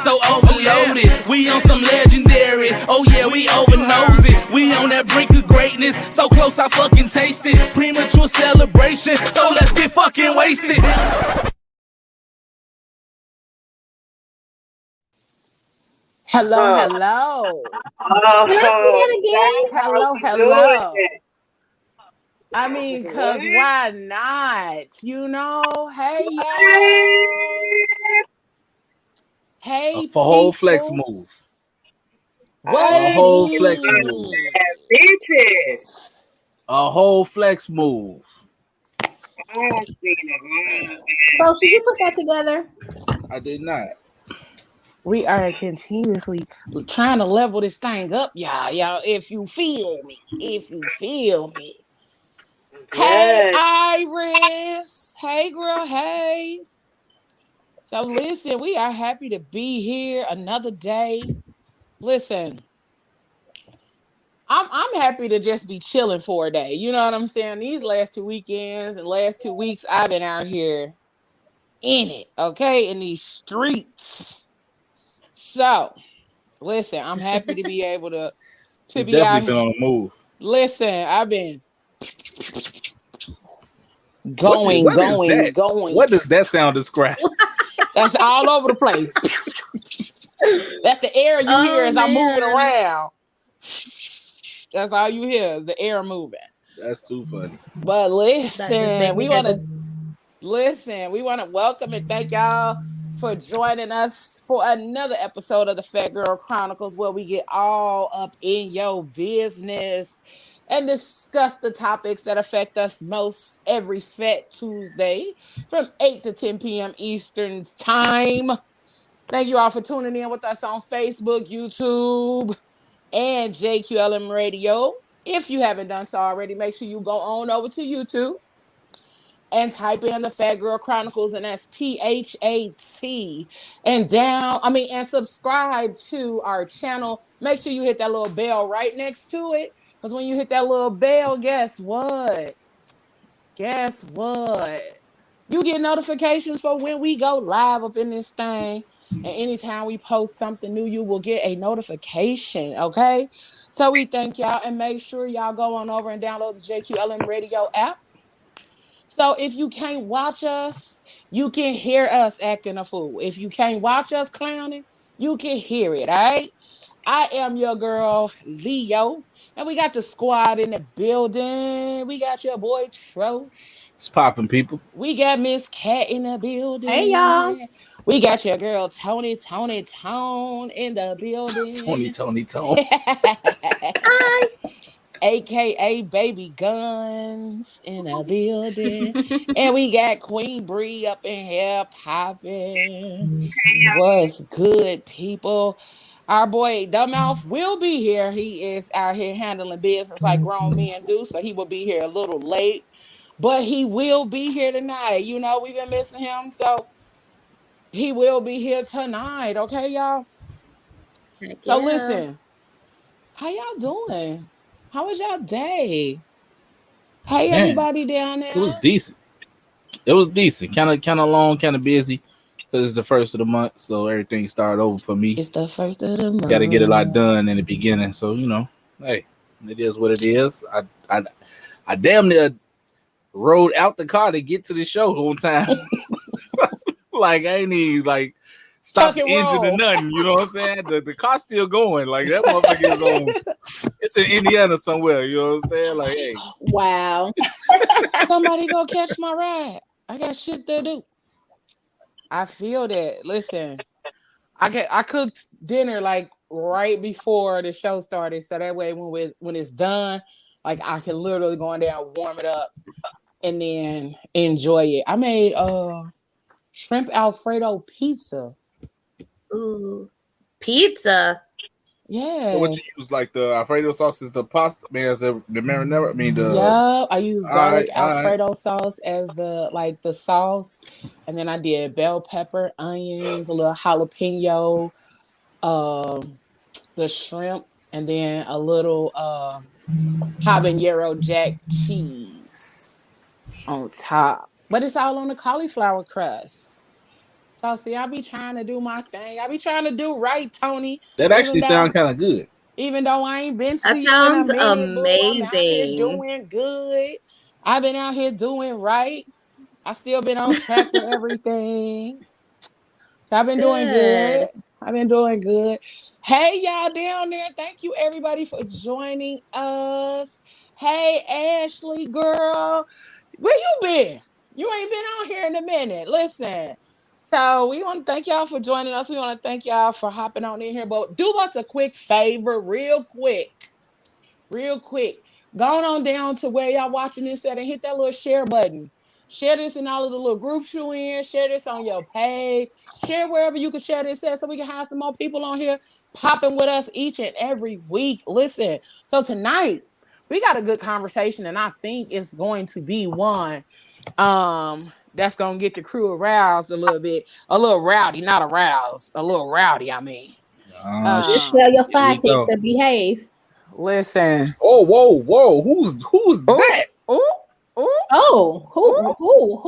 so overloaded. We on some legendary. Oh yeah, we overnose it. We on that brink of greatness. So close I fucking taste it. Premature celebration. So let's get fucking wasted. Hello, hello. Oh, Hello, hello. I mean, cause why not? You know, hey y'all. Hey, A whole flex move. What A it whole is? flex move. A whole flex move. Bro, should you put that together? I did not. We are continuously trying to level this thing up, y'all. If you feel me. Hey, Iris. Hey, girl. Hey. So listen, we are happy to be here another day. Listen, I'm happy to just be chilling for a day. You know what I'm saying? These last 2 weekends and last 2 weeks, I've been out here in it, okay, in these streets. So, listen, I'm happy to be able to be out here. Been on the move. Listen, I've been going. What does that sound describe? That's all over the place. That's the air you hear as I'm moving around. That's all you hear, the air moving. That's too funny. But listen, we want to welcome and thank y'all for joining us for another episode of the Fat Girl Chronicles, where we get all up in your business and discuss the topics that affect us most every Fat Tuesday from 8 to 10 p.m. Eastern Time. Thank you all for tuning in with us on Facebook, YouTube, and JQLM Radio. If you haven't done so already, make sure you go on over to YouTube and type in the Fat Girl Chronicles, and that's PHAT. And subscribe to our channel. Make sure you hit that little bell right next to it, because when you hit that little bell, guess what? You get notifications for when we go live up in this thing. And anytime we post something new, you will get a notification, okay? So we thank y'all, and make sure y'all go on over and download the JQLM Radio app. So if you can't watch us, you can hear us acting a fool. If you can't watch us clowning, you can hear it, all right? I am your girl, Leo. And we got the squad in the building. We got your boy, Trosh. It's popping, people. We got Miss Cat in the building. Hey, y'all. We got your girl, Tone in the building. Tone. Hi. AKA Baby Guns in the building. And we got Queen Bree up in here popping. What's good, people? Our boy Dumbmouth will be here. He is out here handling business like grown men do, so he will be here a little late. But he will be here tonight. You know, we've been missing him, so he will be here tonight. Okay, y'all? So listen, how y'all doing? How was y'all day? Hey, Man, everybody down there. It was decent. Kind of long, kind of busy. Because it's the first of the month, so everything started over for me. It's the first of the month. Got to get a lot done in the beginning. So, you know, hey, it is what it is. I damn near rode out the car to get to the show on time. Like, I ain't even, stop the engine or nothing. You know what I'm saying? The car's still going. Like, that motherfucker is on. It's in Indiana somewhere. You know what I'm saying? Like, hey. Wow. Somebody go catch my ride. I got shit to do. I feel that. Listen, I cooked dinner right before the show started, so that way when it's done, I can literally go in there and warm it up and then enjoy it. I made shrimp Alfredo pizza. Ooh, pizza. Yeah. So what you use, the Alfredo sauce is the pasta, man, as the marinara? I mean, I use garlic Alfredo sauce as the sauce, and then I did bell pepper, onions, a little jalapeno, the shrimp, and then a little habanero jack cheese on top. But it's all on the cauliflower crust. So see, I be trying to do my thing. I be trying to do right, Tony. That actually sounds kind of good. Even though I ain't been to That you sounds in a minute, boo, I'm out here amazing. doing good. I've been out here doing right. I still been on track with everything. So I've been doing good. I've been doing good. Hey, y'all down there. Thank you, everybody, for joining us. Hey, Ashley, girl. Where you been? You ain't been on here in a minute. Listen. So we want to thank y'all for joining us. We want to thank y'all for hopping on in here. But do us a quick favor, real quick. Going on down to where y'all watching this at and hit that little share button. Share this in all of the little groups you in. Share this on your page. Share wherever you can share this at so we can have some more people on here popping with us each and every week. Listen, so tonight we got a good conversation, and I think it's going to be one that's gonna get the crew aroused a little bit, a little rowdy, not aroused, a little rowdy. I mean, just tell your sidekicks to behave. Listen. Oh, whoa! Who's that? Who?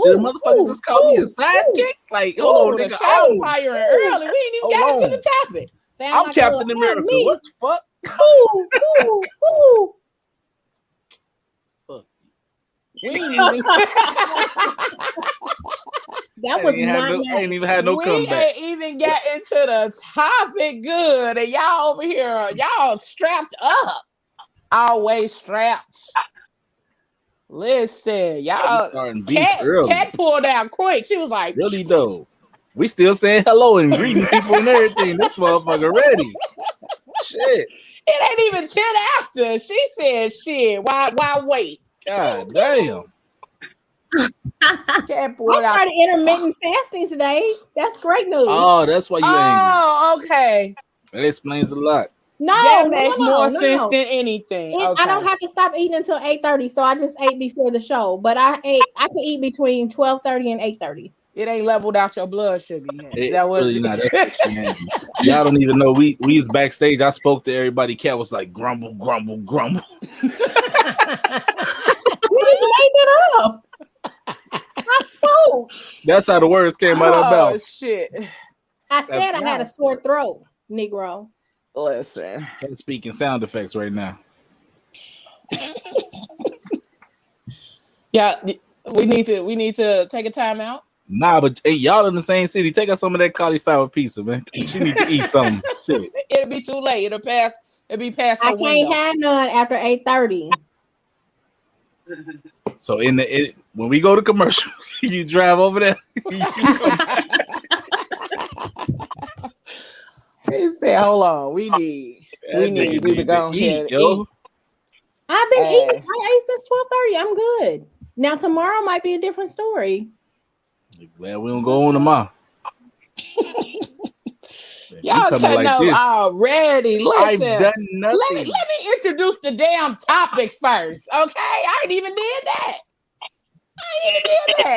Did the motherfucker just call me a sidekick? Like, hold on, nigga. Shots firing early. We ain't even got into the topic. I'm like Captain America. What the fuck? Who? We ain't even. That was not. I ain't even had no comeback. We ain't even got into the topic good, and y'all over here, y'all strapped up, always strapped. Listen, y'all. Cat pulled out quick. She was like, "Really though, we still saying hello and greeting people and everything. This motherfucker ready." Shit, it ain't even 10 after. She said, "Shit, why wait?" God damn. I started intermittent fasting today. That's great news. Oh, that's why you angry. Oh, okay. That explains a lot. That makes more sense than anything. Okay. I don't have to stop eating until 8:30, so I just ate before the show. But I can eat between 12:30 and 8:30. It ain't leveled out your blood sugar yet. Is that what really not? That's y'all don't even know. We was backstage. I spoke to everybody. Cat was like grumble. You made it up. I spoke. That's how the words came out of mouth. Oh shit! I said I had a sore throat, Negro. Listen, I'm speaking sound effects right now. Yeah, we need to take a time out. Nah, but hey, y'all in the same city. Take us some of that cauliflower pizza, man. She need to eat something. Shit. It'll be too late. It'll be past her window. I can't have none after 8:30. So when we go to commercial, you drive over there. He said, "Hold on, we need to go ahead and eat." I've been eating. I ate since 12:30. I'm good. Now tomorrow might be a different story. Glad we don't go on tomorrow. Y'all cutting up already. Listen, I've done nothing. Let me introduce the damn topic first, okay? I ain't even did that.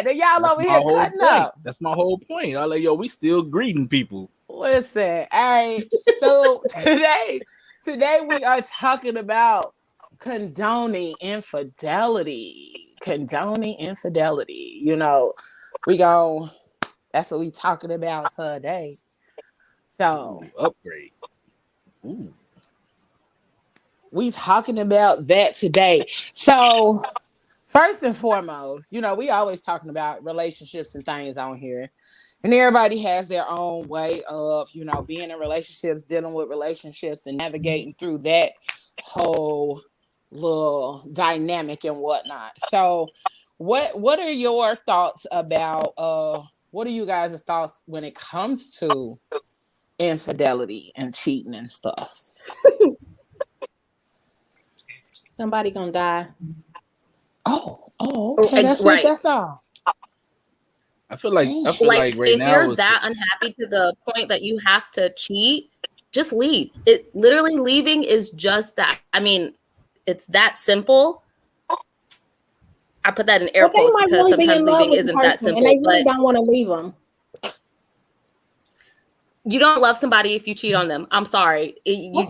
And y'all over here cutting up. That's my whole point. I like, we still greeting people. Listen, all right. So today we are talking about condoning infidelity. You know, that's what we talking about today. So upgrade. Ooh. We talking about that today. So first and foremost, we always talking about relationships and things on here. And everybody has their own way of, being in relationships, dealing with relationships and navigating through that whole little dynamic and whatnot. So what are your thoughts about what are you guys' thoughts when it comes to infidelity and cheating and stuff? Somebody gonna die. Oh, okay. That's right. That's all. I feel like right if now, you're that unhappy to the point that you have to cheat, just leave. It literally leaving is just that. I mean, it's that simple. I put that in air quotes because sometimes leaving isn't that simple. And they really don't want to leave them. You don't love somebody if you cheat on them. I'm sorry. You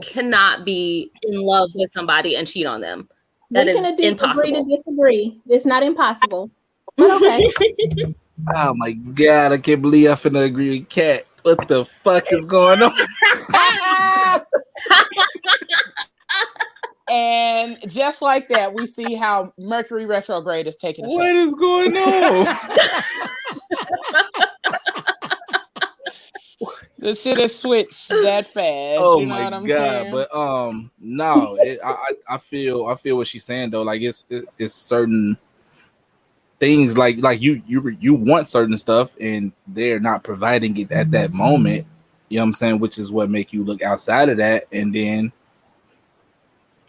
cannot be in love with somebody and cheat on them. That is impossible. Agree to disagree. It's not impossible. But okay. Oh my god, I can't believe I finna agree with Kat. What the fuck is going on? And just like that, we see how Mercury retrograde is taking effect. What is going on? The shit is switched that fast. Oh you know my what I'm god! saying? But no, I feel what she's saying though. Like it's certain things like you want certain stuff and they're not providing it at that moment. You know what I'm saying? Which is what make you look outside of that, and then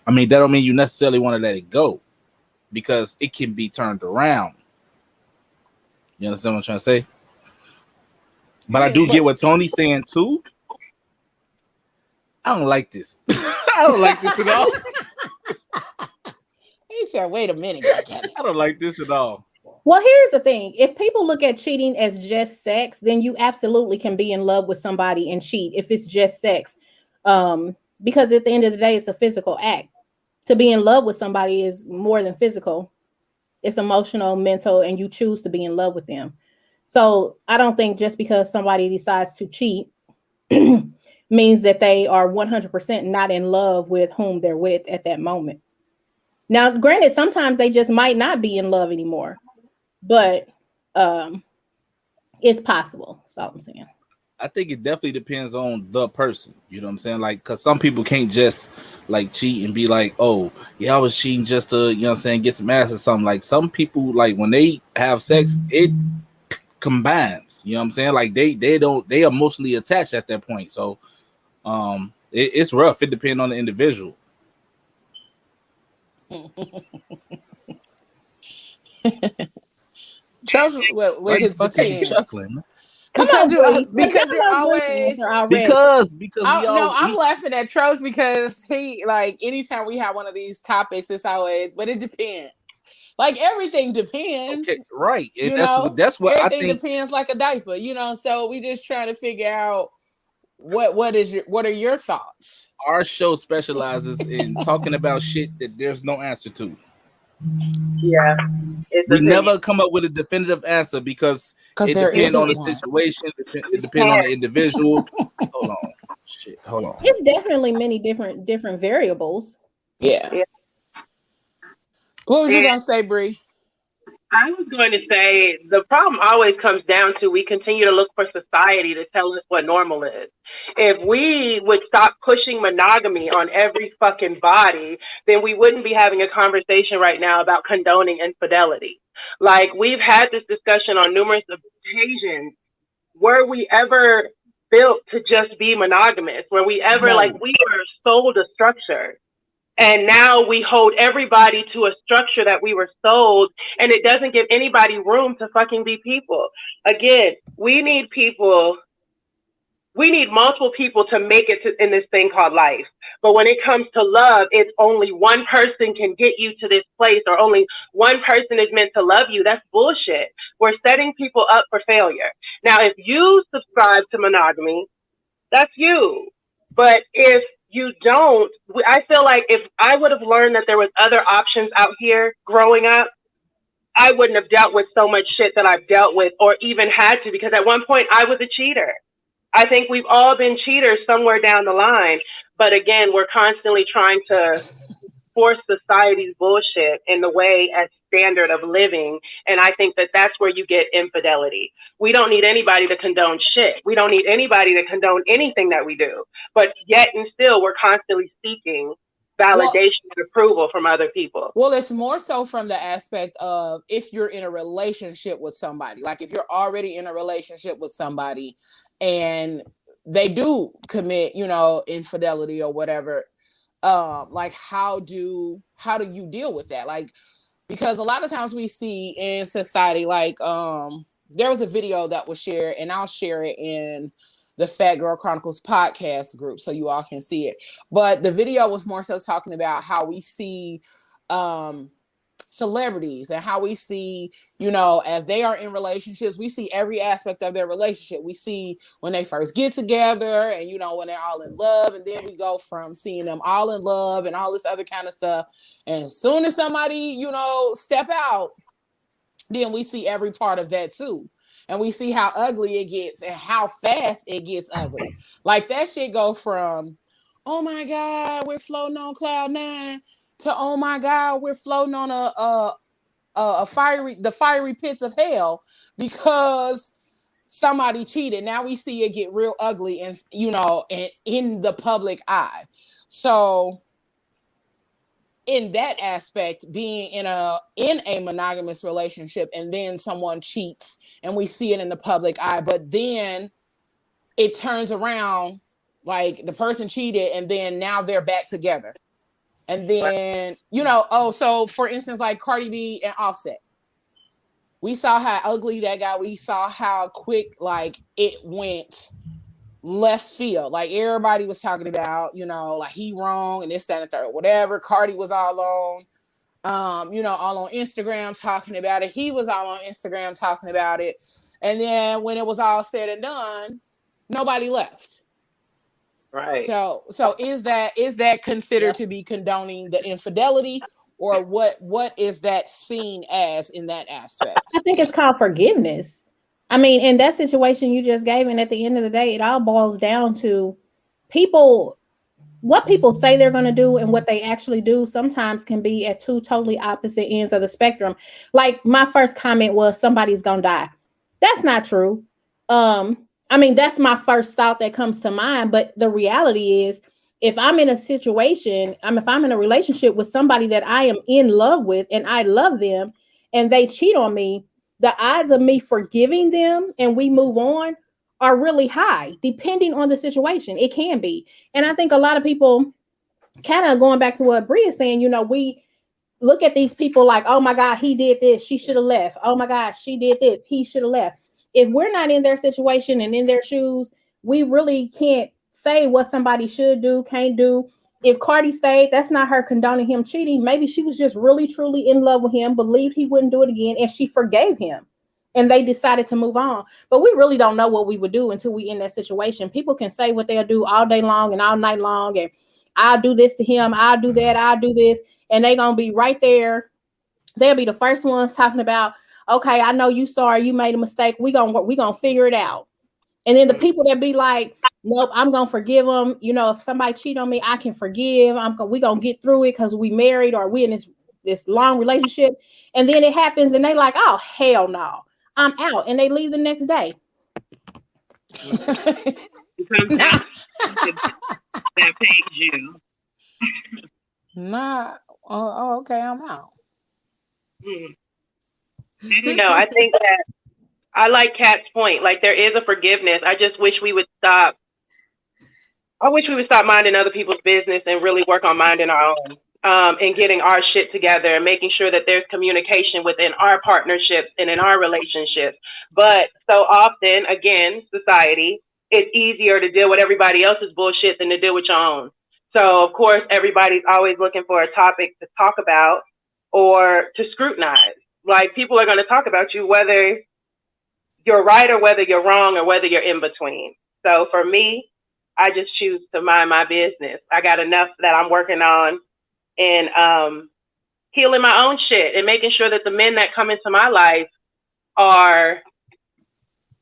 I mean that don't mean you necessarily want to let it go because it can be turned around. You understand what I'm trying to say? But I do get what Tony's saying too. I don't like this. I don't like this at all. He said, wait a minute, goddammit. I don't like this at all. Well, here's the thing. If people look at cheating as just sex, then you absolutely can be in love with somebody and cheat if it's just sex. Because at the end of the day, it's a physical act. To be in love with somebody is more than physical. It's emotional, mental, and you choose to be in love with them. So I don't think just because somebody decides to cheat means that they are 100% not in love with whom they're with at that moment. Now, granted, sometimes they just might not be in love anymore, but it's possible. That's all I'm saying. I think it definitely depends on the person. You know what I'm saying? Like, because some people can't just like cheat and be like, oh, yeah, I was cheating just to, you know what I'm saying, get some ass or something. Like, some people, like, when they have sex, it combines. You know what I'm saying? Like, they emotionally attached at that point. So, it's rough. It depends on the individual. Charles with his depends. Chuckling. Because you're always because we no, I'm laughing at Troach because he like anytime we have one of these topics, it's always, but it depends. Like everything depends, okay, right? And that's what everything I think depends like a diaper, So we just trying to figure out what are your thoughts? Our show specializes in talking about shit that there's no answer to. Yeah. We never come up with a definitive answer because it depends on the situation. It depends on the individual. Hold on. It's definitely many different variables. Yeah. What was you gonna say, Bree? I was going to say the problem always comes down to we continue to look for society to tell us what normal is. If we would stop pushing monogamy on every fucking body, then we wouldn't be having a conversation right now about condoning infidelity. Like, we've had this discussion on numerous occasions. Were we ever built to just be monogamous? Were we ever we were sold a structure? And now we hold everybody to a structure that we were sold, and it doesn't give anybody room to fucking be people. Again, we need multiple people to make it in this thing called life. But when it comes to love, it's only one person can get you to this place, or only one person is meant to love you. That's bullshit. We're setting people up for failure. Now, if you subscribe to monogamy, that's you. But if you don't, I feel like if I would have learned that there was other options out here growing up, I wouldn't have dealt with so much shit that I've dealt with, or even had to, because at one point I was a cheater. I think we've all been cheaters somewhere down the line. But again, we're constantly trying to force society's bullshit in the way as standard of living. And I think that that's where you get infidelity. We don't need anybody to condone shit. We don't need anybody to condone anything that we do. But yet and still, we're constantly seeking validation and approval from other people. Well, it's more so from the aspect of if you're in a relationship with somebody, like if you're already in a relationship with somebody and they do commit, infidelity or whatever, like how do you deal with that? Like, because a lot of times we see in society, like there was a video that was shared, and I'll share it in the Fat Girl Chronicles podcast group so you all can see it. But the video was more so talking about how we see celebrities and how we see, as they are in relationships, we see every aspect of their relationship. We see when they first get together and, when they're all in love, and then we go from seeing them all in love and all this other kind of stuff. And as soon as somebody, step out, then we see every part of that too. and we see how ugly it gets and how fast it gets ugly. Like that shit go from, oh my God, we're floating on cloud 9 to, oh my God, we're floating on the fiery pits of hell because somebody cheated. Now we see it get real ugly and, you know, and in the public eye. So in that aspect, being in a monogamous relationship and then someone cheats and we see it in the public eye, but then it turns around, like the person cheated and then now they're back together. And then, you know, so for instance, like Cardi B and Offset, we saw how ugly that got. We saw how quick, like, it went left field. Like everybody was talking about, you know, like he wrong and this, that, and third, whatever. Cardi was all on, you know, all on Instagram talking about it. He was all on Instagram talking about it. And then when it was all said and done, nobody left. Right. So is that considered to be condoning the infidelity, or what is that seen as in that aspect? I think it's called forgiveness. I mean, in that situation you just gave, and at the end of the day, it all boils down to what people say they're going to do and what they actually do sometimes can be at two totally opposite ends of the spectrum. Like my first comment was somebody's going to die. That's not true. I mean, that's my first thought that comes to mind. But the reality is, if I'm in a situation, if I'm in a relationship with somebody that I am in love with and I love them and they cheat on me, the odds of me forgiving them and we move on are really high, depending on the situation. It can be. And I think a lot of people, kind of going back to what Bree is saying, you know, we look at these people like, oh my God, he did this, she should have left. Oh my God, she did this, he should have left. If we're not in their situation and in their shoes, we really can't say what somebody should do, can't do. If Cardi stayed, that's not her condoning him cheating. Maybe she was just really, truly in love with him, believed he wouldn't do it again, and she forgave him. And they decided to move on. But we really don't know what we would do until we in that situation. People can say what they'll do all day long and all night long. And I'll do this to him. I'll do that. I'll do this. And they're going to be right there. They'll be the first ones talking about, okay, I know you sorry, you made a mistake. We gonna figure it out. And then the people that be like, nope, I'm gonna forgive them. You know, if somebody cheat on me, I can forgive. We gonna get through it because we married or we in this long relationship. And then it happens and they like, oh hell no, I'm out. And they leave the next day. Sometimes that pays you. Nah. Oh, okay, I'm out. No, I think that I like Kat's point. Like there is a forgiveness. I just wish we would stop. I wish we would stop minding other people's business and really work on minding our own, and getting our shit together and making sure that there's communication within our partnerships and in our relationships. But so often, again, society, it's easier to deal with everybody else's bullshit than to deal with your own. So of course, everybody's always looking for a topic to talk about or to scrutinize. Like people are going to talk about you, whether you're right or whether you're wrong or whether you're in between. So for me, I just choose to mind my business. I got enough that I'm working on and healing my own shit and making sure that the men that come into my life are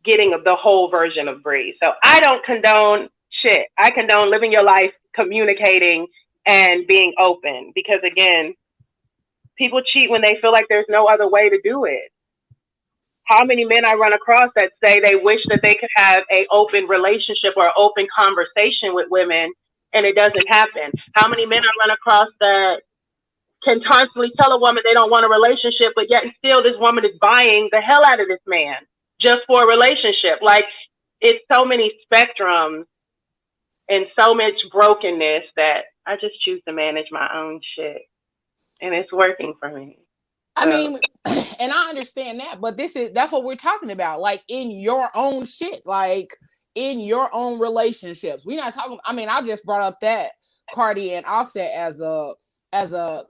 getting the whole version of Bree. So I don't condone shit. I condone living your life, communicating, and being open. Because again, people cheat when they feel like there's no other way to do it. How many men I run across that say they wish that they could have an open relationship or open conversation with women, and it doesn't happen? How many men I run across that can constantly tell a woman they don't want a relationship, but yet and still this woman is buying the hell out of this man just for a relationship? Like, it's so many spectrums and so much brokenness that I just choose to manage my own shit. And it's working for me. I mean, and I understand that, but that's what we're talking about. Like in your own shit, like in your own relationships. We're not talking. I mean, I just brought up that Cardi and Offset as a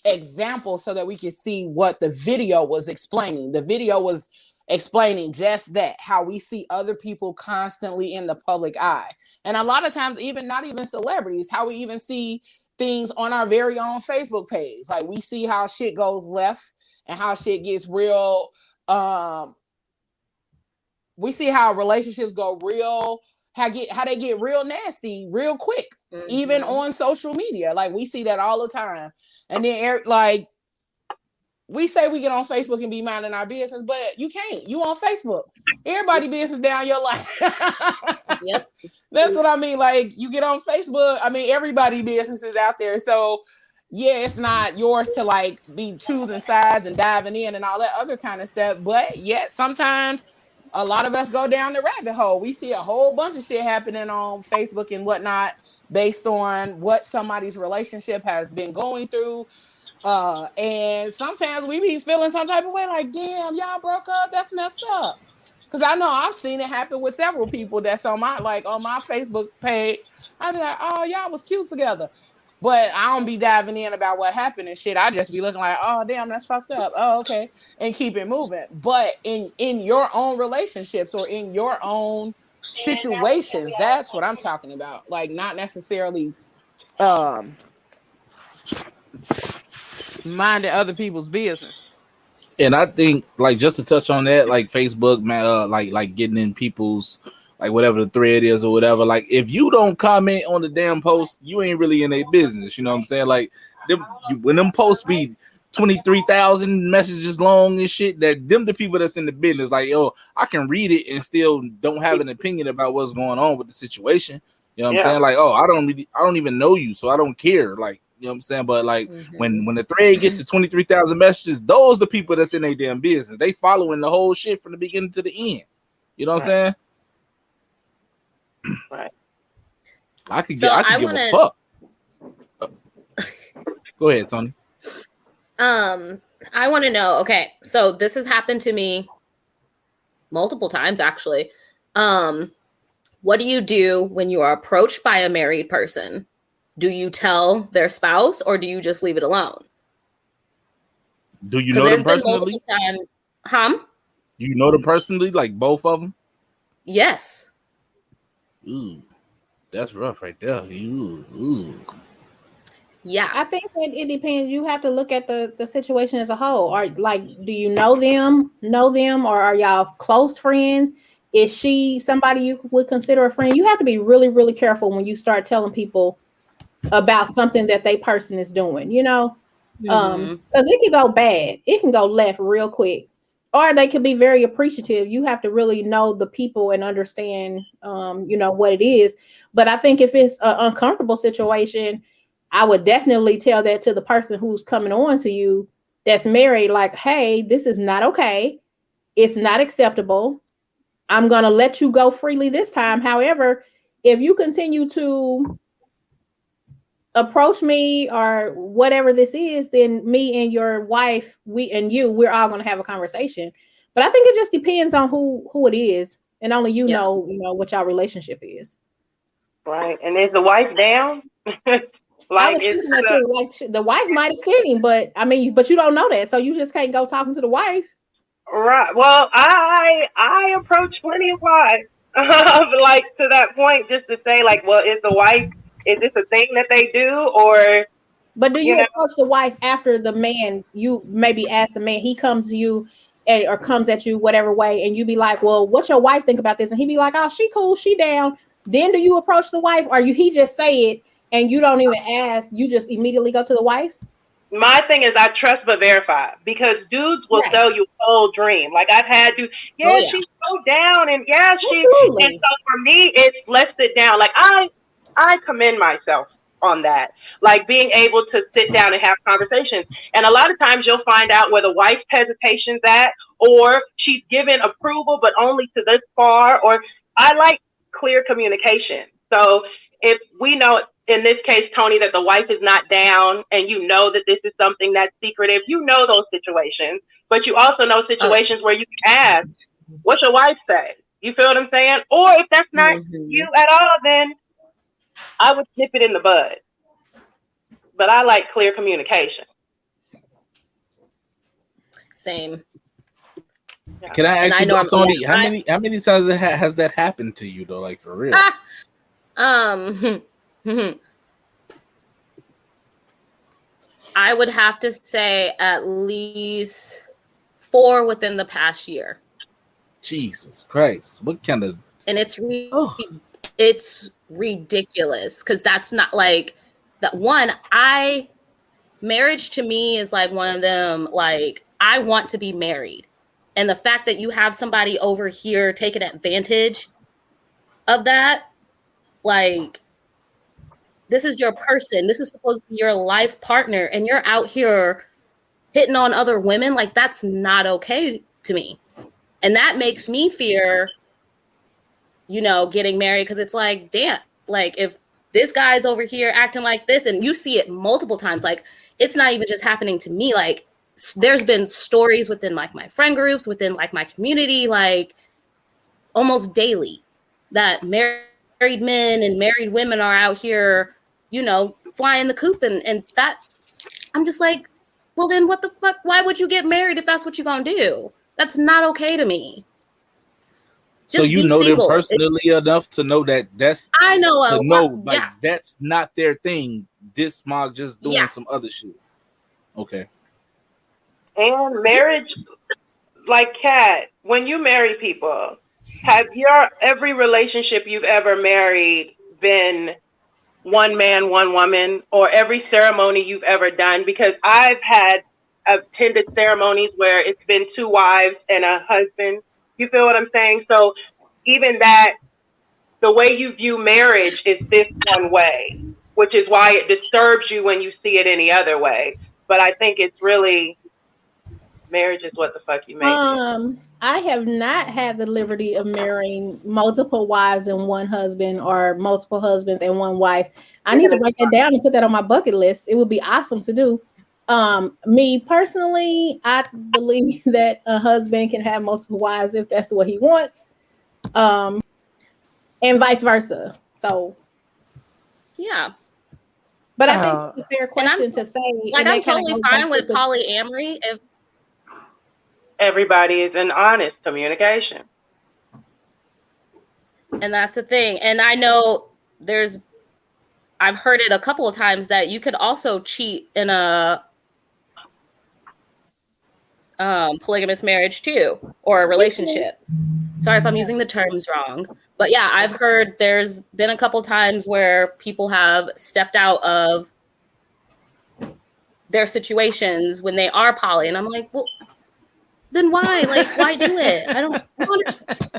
example so that we can see what the video was explaining. The video was explaining just that, how we see other people constantly in the public eye. And a lot of times, even not even celebrities, how we even see things on our very own Facebook page. Like we see how shit goes left and how shit gets real we see how relationships go real, how they get real nasty real quick, even on social media. Like we see that all the time. And then like we say we get on Facebook and be minding our business, but you can't. You on Facebook. Everybody business down your life. Yep. That's what I mean. Like you get on Facebook. I mean, everybody business is out there. So yeah, it's not yours to like be choosing sides and diving in and all that other kind of stuff. But yet sometimes a lot of us go down the rabbit hole. We see a whole bunch of shit happening on Facebook and whatnot based on what somebody's relationship has been going through. And sometimes we be feeling some type of way like, damn, y'all broke up. That's messed up. Cause I know I've seen it happen with several people that's on my Facebook page. I be like, oh, y'all was cute together. But I don't be diving in about what happened and shit. I just be looking like, oh, damn, that's fucked up. Oh, okay. And keep it moving. But in your own relationships or in your own situations, that's what I'm talking about. Like not necessarily minding other people's business. And I think, like, just to touch on that, like Facebook, man, like getting in people's, like, whatever the thread is or whatever. Like, if you don't comment on the damn post, you ain't really in their business. You know what I'm saying? Like, when them posts be 23,000 messages long and shit, that them the people that's in the business. Like, yo, I can read it and still don't have an opinion about what's going on with the situation. You know what I'm saying? Like, oh, I don't even know you, so I don't care. Like, you know what I'm saying? But like when the thread gets to 23,000 messages, those the people that's in their damn business. They following the whole shit from the beginning to the end. You know what I'm saying? Right. I could give a fuck. Go ahead, Tony. I want to know. Okay, so this has happened to me multiple times, actually. What do you do when you are approached by a married person? Do you tell their spouse or do you just leave it alone? Do you know them personally? You know them personally, like both of them? Yes. Ooh, that's rough right there. Ooh. Yeah. I think that it depends. You have to look at the situation as a whole. Or like, do you know them, or are y'all close friends? Is she somebody you would consider a friend? You have to be really, really careful when you start telling people about something that they person is doing, you know, because it can go bad. It can go left real quick, or they could be very appreciative. You have to really know the people and understand, you know, what it is. But I think if it's an uncomfortable situation, I would definitely tell that to the person who's coming on to you that's married, like, hey, this is not okay. It's not acceptable. I'm going to let you go freely this time. However, if you continue to approach me or whatever this is, then me and your wife, we're all going to have a conversation. But I think it just depends on who it is, and only you know what your relationship is. Right. And is the wife down? I was thinking that too. Like the wife might have seen him, but you don't know that, so you just can't go talking to the wife. Right. Well, I approach plenty of wives, like to that point, just to say, like, well, is this a thing that they do, or? But do you approach the wife after the man? You maybe ask the man. He comes to you, or comes at you whatever way, and you be like, "Well, what's your wife think about this?" And he be like, "Oh, she cool, she down." Then do you approach the wife, or he just say it and you don't even ask? You just immediately go to the wife. My thing is, I trust but verify, because dudes will sell you a whole dream. Like I've had dudes, she's so down, and Absolutely. And so for me, it's let's sit down. Like I commend myself on that, like being able to sit down and have conversations. And a lot of times you'll find out where the wife's hesitation's at, or she's given approval but only to this far. Or I like clear communication. So if we know, in this case, Tony, that the wife is not down, and you know that this is something that's secretive, you know those situations, but you also know situations where you can ask, what's your wife say? You feel what I'm saying? Or if that's not you at all, then I would nip it in the bud. But I like clear communication. Same. Yeah. Can I ask you, Tony, how many times has that happened to you though? Like for real? I would have to say at least 4 within the past year. Jesus Christ. What kind of... And it's ridiculous because that's not like that one. Marriage to me is like one of them, like, I want to be married. And the fact that you have somebody over here taking advantage of that, like, this is your person. This is supposed to be your life partner. And you're out here hitting on other women. Like, that's not okay to me. And that makes me fear, getting married. Because it's like, damn, like, if this guy's over here acting like this, and you see it multiple times, like, it's not even just happening to me. Like, there's been stories within, like, my friend groups, within, like, my community, like, almost daily, that married men and married women are out here, flying the coop. And that, I'm just like, well, then what the fuck? Why would you get married if that's what you're going to do? That's not okay to me. So you know them personally enough to know that that's... I know a lot. Like, that's not their thing. This Smog just doing some other shit. Okay. And marriage, like Kat, when you marry people, have every relationship you've ever married been one man, one woman, or every ceremony you've ever done? Because I've attended ceremonies where it's been two wives and a husband. You feel what I'm saying? So even that, the way you view marriage is this one way, which is why it disturbs you when you see it any other way. But I think it's really, marriage is what the fuck you make it. I have not had the liberty of marrying multiple wives and one husband, or multiple husbands and one wife. I need to write that down and put that on my bucket list. It would be awesome to do. Me personally, I believe that a husband can have multiple wives if that's what he wants, and vice versa. So, yeah. But I think it's a fair question to say. Like, I'm totally fine with polyamory if everybody is in honest communication. And that's the thing. And I know I've heard it a couple of times that you could also cheat in a polygamous marriage too, or a relationship. Sorry if I'm using the terms wrong, but yeah, I've heard there's been a couple times where people have stepped out of their situations when they are poly, and I'm like, well, then why? Like, why do it? I don't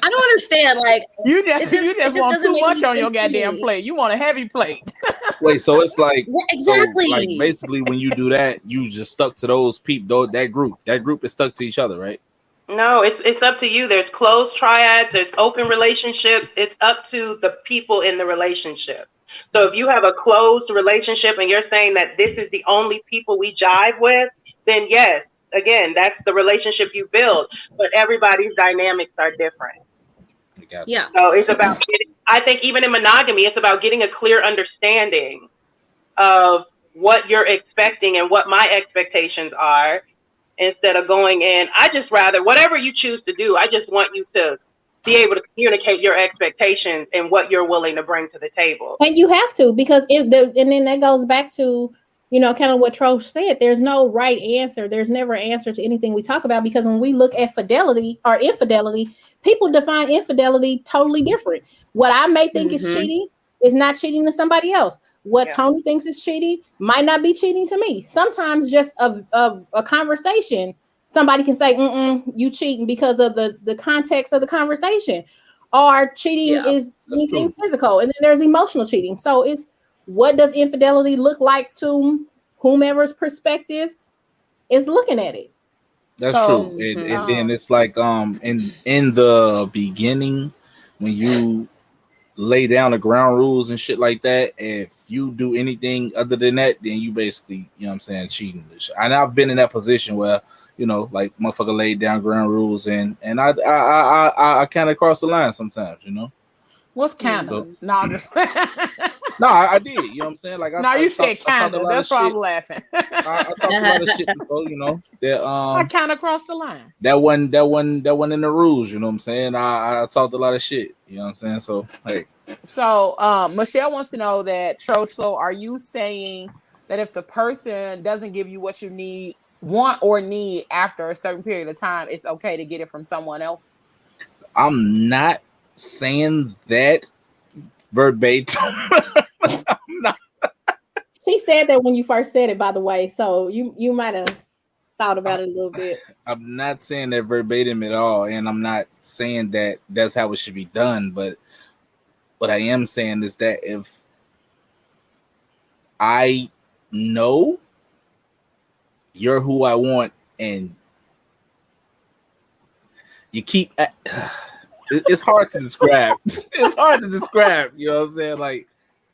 understand. Like, you just want too much on your goddamn plate. You want a heavy plate. Wait, so it's like, exactly. So, like, basically when you do that, you just stuck to those people, that group is stuck to each other, right? No, it's up to you. There's closed triads, there's open relationships. It's up to the people in the relationship. So if you have a closed relationship and you're saying that this is the only people we jive with, then yes, again, that's the relationship you build. But everybody's dynamics are different. Yeah. So it's about I think even in monogamy, it's about getting a clear understanding of what you're expecting and what my expectations are, instead of going in. I just rather, whatever you choose to do, I just want you to be able to communicate your expectations and what you're willing to bring to the table. And you have to, because and then that goes back to, kind of what Trosh said. There's no right answer. There's never an answer to anything we talk about, because when we look at fidelity or infidelity, people define infidelity totally different. What I may think is cheating is not cheating to somebody else. What Tony thinks is cheating might not be cheating to me. Sometimes just a conversation, somebody can say, you cheating because of the context of the conversation. Or cheating is anything physical. And then there's emotional cheating. So it's, what does infidelity look like to whomever's perspective is looking at it? That's true. And then it's like in the beginning, when you lay down the ground rules and shit like that, if you do anything other than that, then you basically, cheating. And I've been in that position where, like, motherfucker laid down ground rules and I kind of cross the line sometimes, What's kind of? No, I did. You know what I'm saying? Like, you said kind of. That's why I'm laughing. I talked a lot of shit before, that I kind of crossed the line. That one in the rules. You know what I'm saying? I talked a lot of shit. You know what I'm saying? So hey. So Michelle wants to know that, Troshlo, are you saying that if the person doesn't give you what you want or need after a certain period of time, it's okay to get it from someone else? I'm not saying that verbatim. I'm not. She said that when you first said it, by the way. So you might have thought about it a little bit. I'm not saying that verbatim at all, and I'm not saying that that's how it should be done. But what I am saying is that if I know you're who I want, and you keep, it's hard to describe. It's hard to describe. You know what I'm saying? Like,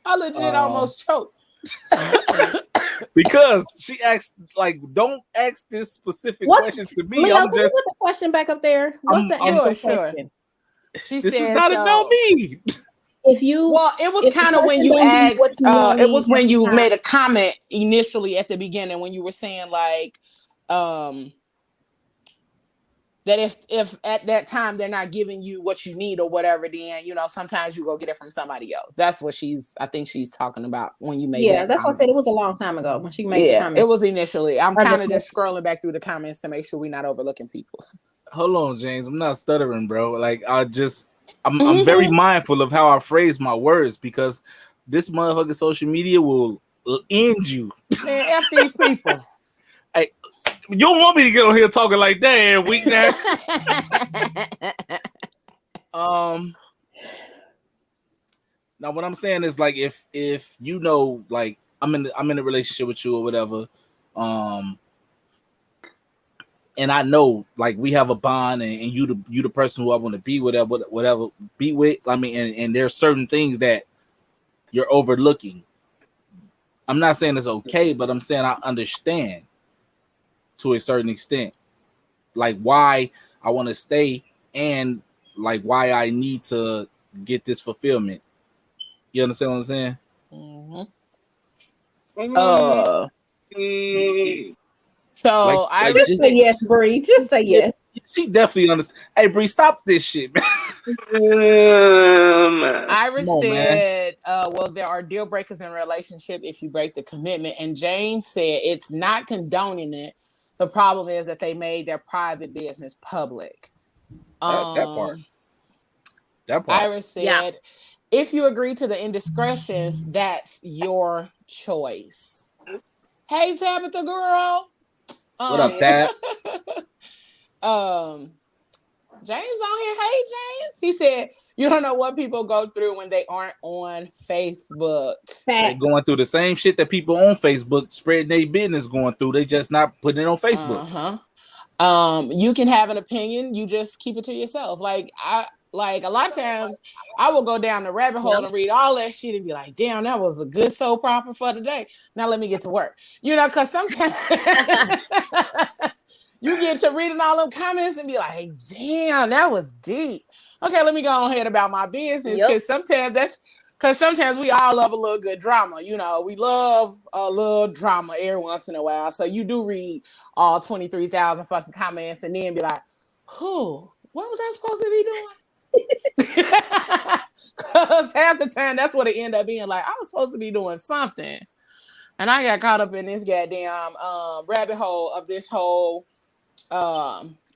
I legit almost choked. Because she asked, like, don't ask this specific questions to me. Leo, I'm can you put the question back up there? What's the actual question? She this said, is not about me. If you, well, it was kind of when you asked. It was when you made a comment initially at the beginning when you were saying like, that if at that time they're not giving you what you need or whatever, then sometimes you go get it from somebody else. That's what I think she's talking about when you made that. That's comment. what I said. It was a long time ago when she made the comment. It was initially. I'm kind of just scrolling back through the comments to make sure we're not overlooking people's. Hold on, James. I'm not stuttering, bro. Like I'm very mindful of how I phrase my words because this motherfucking social media will end you. Man, F these people. Hey, you don't want me to get on here talking like that every week now. Now what I'm saying is like if like I'm in a relationship with you or whatever, and I know like we have a bond and you the person who I want to be whatever be with. I mean, and there's certain things that you're overlooking. I'm not saying it's okay, but I'm saying I understand to a certain extent, like why I want to stay and like why I need to get this fulfillment. You understand what I'm saying? So I just say yes, Bree. Just say yes. She definitely understands. Hey, Bree, stop this shit, man. Iris said, well, there are deal breakers in a relationship if you break the commitment. And James said it's not condoning it. The problem is that they made their private business public. That part. Iris said, if you agree to the indiscretions, that's your choice. Hey, Tabitha girl. What up, Tab? James on here. Hey, James. He said, you don't know what people go through when they aren't on Facebook. They're going through the same shit that people on Facebook spreading their business going through. They just not putting it on Facebook. You can have an opinion. You just keep it to yourself. Like a lot of times I will go down the rabbit hole and read all that shit and be like, damn, that was a good soap opera for today. Now let me get to work. Because sometimes you get to reading all them comments and be like, damn, that was deep. Okay, let me go on ahead about my business. Because sometimes we all love a little good drama. We love a little drama every once in a while. So you do read all 23,000 fucking comments and then be like, what was I supposed to be doing? Because half the time that's what it ended up being like. I was supposed to be doing something. And I got caught up in this goddamn rabbit hole of this whole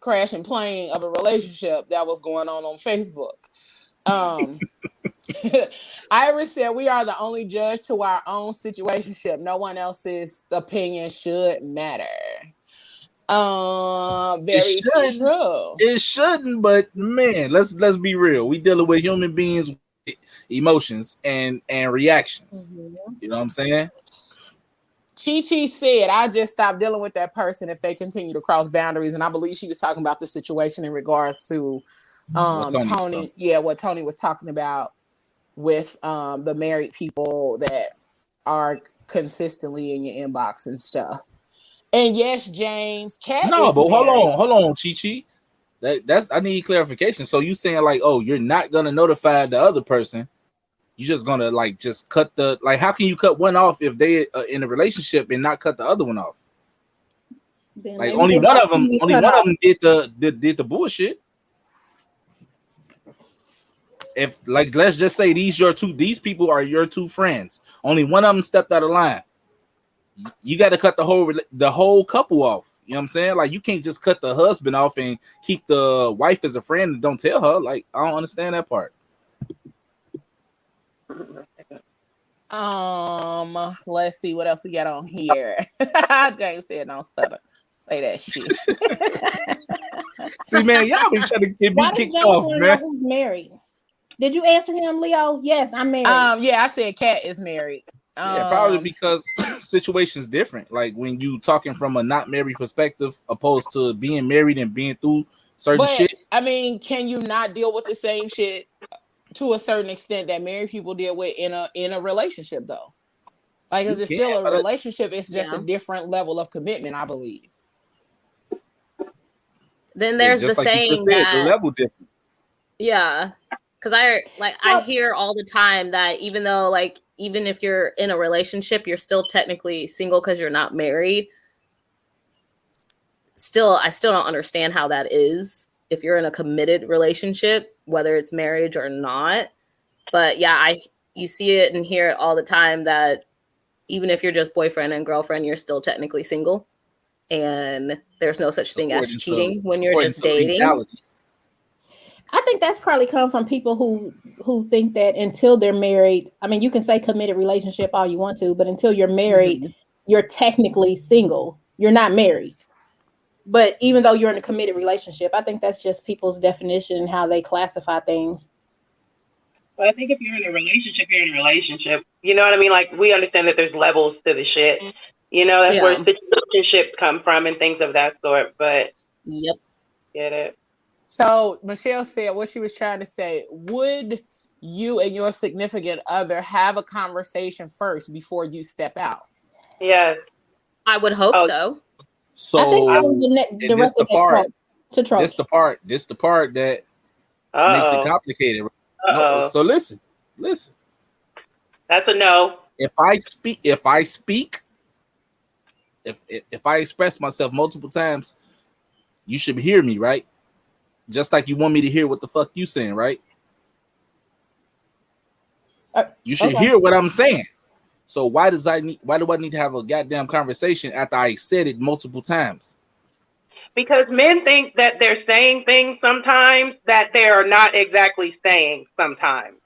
crashing plane of a relationship that was going on Facebook. Iris said, we are the only judge to our own situationship. No one else's opinion should matter. Very true. It shouldn't, but man, let's be real. We dealing with human beings with emotions and reactions. You know what I'm saying? Chi said, I just stopped dealing with that person if they continue to cross boundaries. And I believe she was talking about the situation in regards to Tony. Yeah, what Tony was talking about with the married people that are consistently in your inbox and stuff. And yes, James, Kat. No, but hold on, Chi. That's I need clarification. So you saying like, oh, you're not gonna notify the other person? You're just gonna like just cut the like? How can you cut one off if they in a relationship and not cut the other one off? Then like only one of them did the bullshit. If like let's just say these people are your two friends. Only one of them stepped out of line. You got to cut the whole couple off. You know what I'm saying? Like, you can't just cut the husband off and keep the wife as a friend and don't tell her. Like, I don't understand that part. Let's see what else we got on here. James said don't stutter. Say that shit. See, man, y'all be trying to get me kicked James off, wanna man. know who's married? Did you answer him, Leo? Yes, I'm married. Yeah, I said Kat is married. Yeah, probably because situation's different. Like when you talking from a not married perspective, opposed to being married and being through certain shit. I mean, can you not deal with the same shit to a certain extent that married people deal with in a relationship though? Like, because it's still a relationship. It's just a different level of commitment, I believe. Then there's the saying that the level different. Yeah. Because I hear all the time that even if you're in a relationship, you're still technically single because you're not married. I still don't understand how that is if you're in a committed relationship, whether it's marriage or not. But yeah, you see it and hear it all the time that even if you're just boyfriend and girlfriend, you're still technically single. And there's no such thing as cheating when you're just dating. I think that's probably come from people who think that until they're married, I mean, you can say committed relationship all you want to, but until you're married, you're technically single. You're not married. But even though you're in a committed relationship, I think that's just people's definition and how they classify things. Well, I think if you're in a relationship, you're in a relationship. You know what I mean? Like, we understand that there's levels to the shit. You know, that's where situationships come from and things of that sort. But yep, get it. So Michelle said what she was trying to say. Would you and your significant other have a conversation first before you step out? Yes. I would hope so. So I think that was the part that makes it complicated. No, so listen. That's a no. If I express myself multiple times, you should hear me, right? Just like you want me to hear what the fuck you saying, right? You should hear what I'm saying. So why do I need to have a goddamn conversation after I said it multiple times? Because men think that they're saying things sometimes that they are not exactly saying sometimes.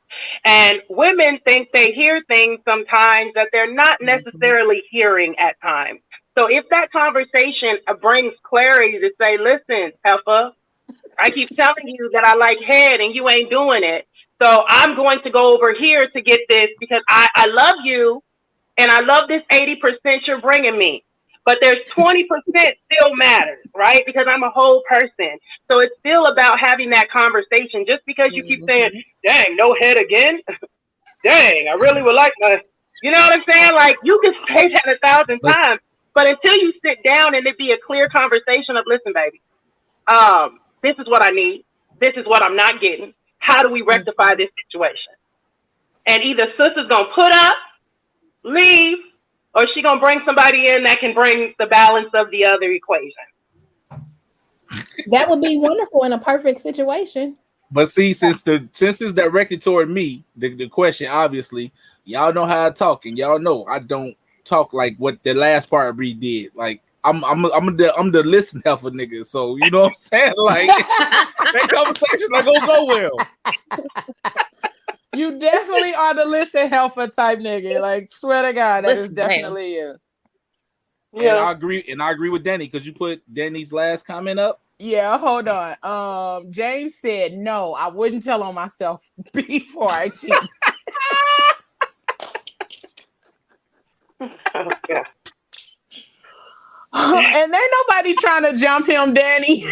And women think they hear things sometimes that they're not necessarily hearing at times. So if that conversation brings clarity to say, listen, Heffa, I keep telling you that I like head and you ain't doing it. So I'm going to go over here to get this because I love you and I love this 80% you're bringing me. But there's 20% still matters, right? Because I'm a whole person. So it's still about having that conversation. Just because you keep saying, dang, no head again? Dang, I really would like my... You know what I'm saying? Like, you can say that 1,000 times. But until you sit down and it be a clear conversation of, listen, baby, this is what I need. This is what I'm not getting. How do we rectify this situation? And either sister's going to put up, leave, or she going to bring somebody in that can bring the balance of the other equation. That would be wonderful in a perfect situation. But see, since it's directed toward me, the question, obviously, y'all know how I talk, and y'all know I don't talk like what the last part Bree did. Like, I'm the listen heifer nigga. So you know what I'm saying? Like, that conversation not gonna go well. You definitely are the listen heifer type nigga. Like, swear to God, that is definitely you. Yeah, and I agree with Danny because you put Danny's last comment up. Yeah, hold on. James said no, I wouldn't tell on myself before I cheat. Oh, yeah. And ain't nobody trying to jump him, Danny.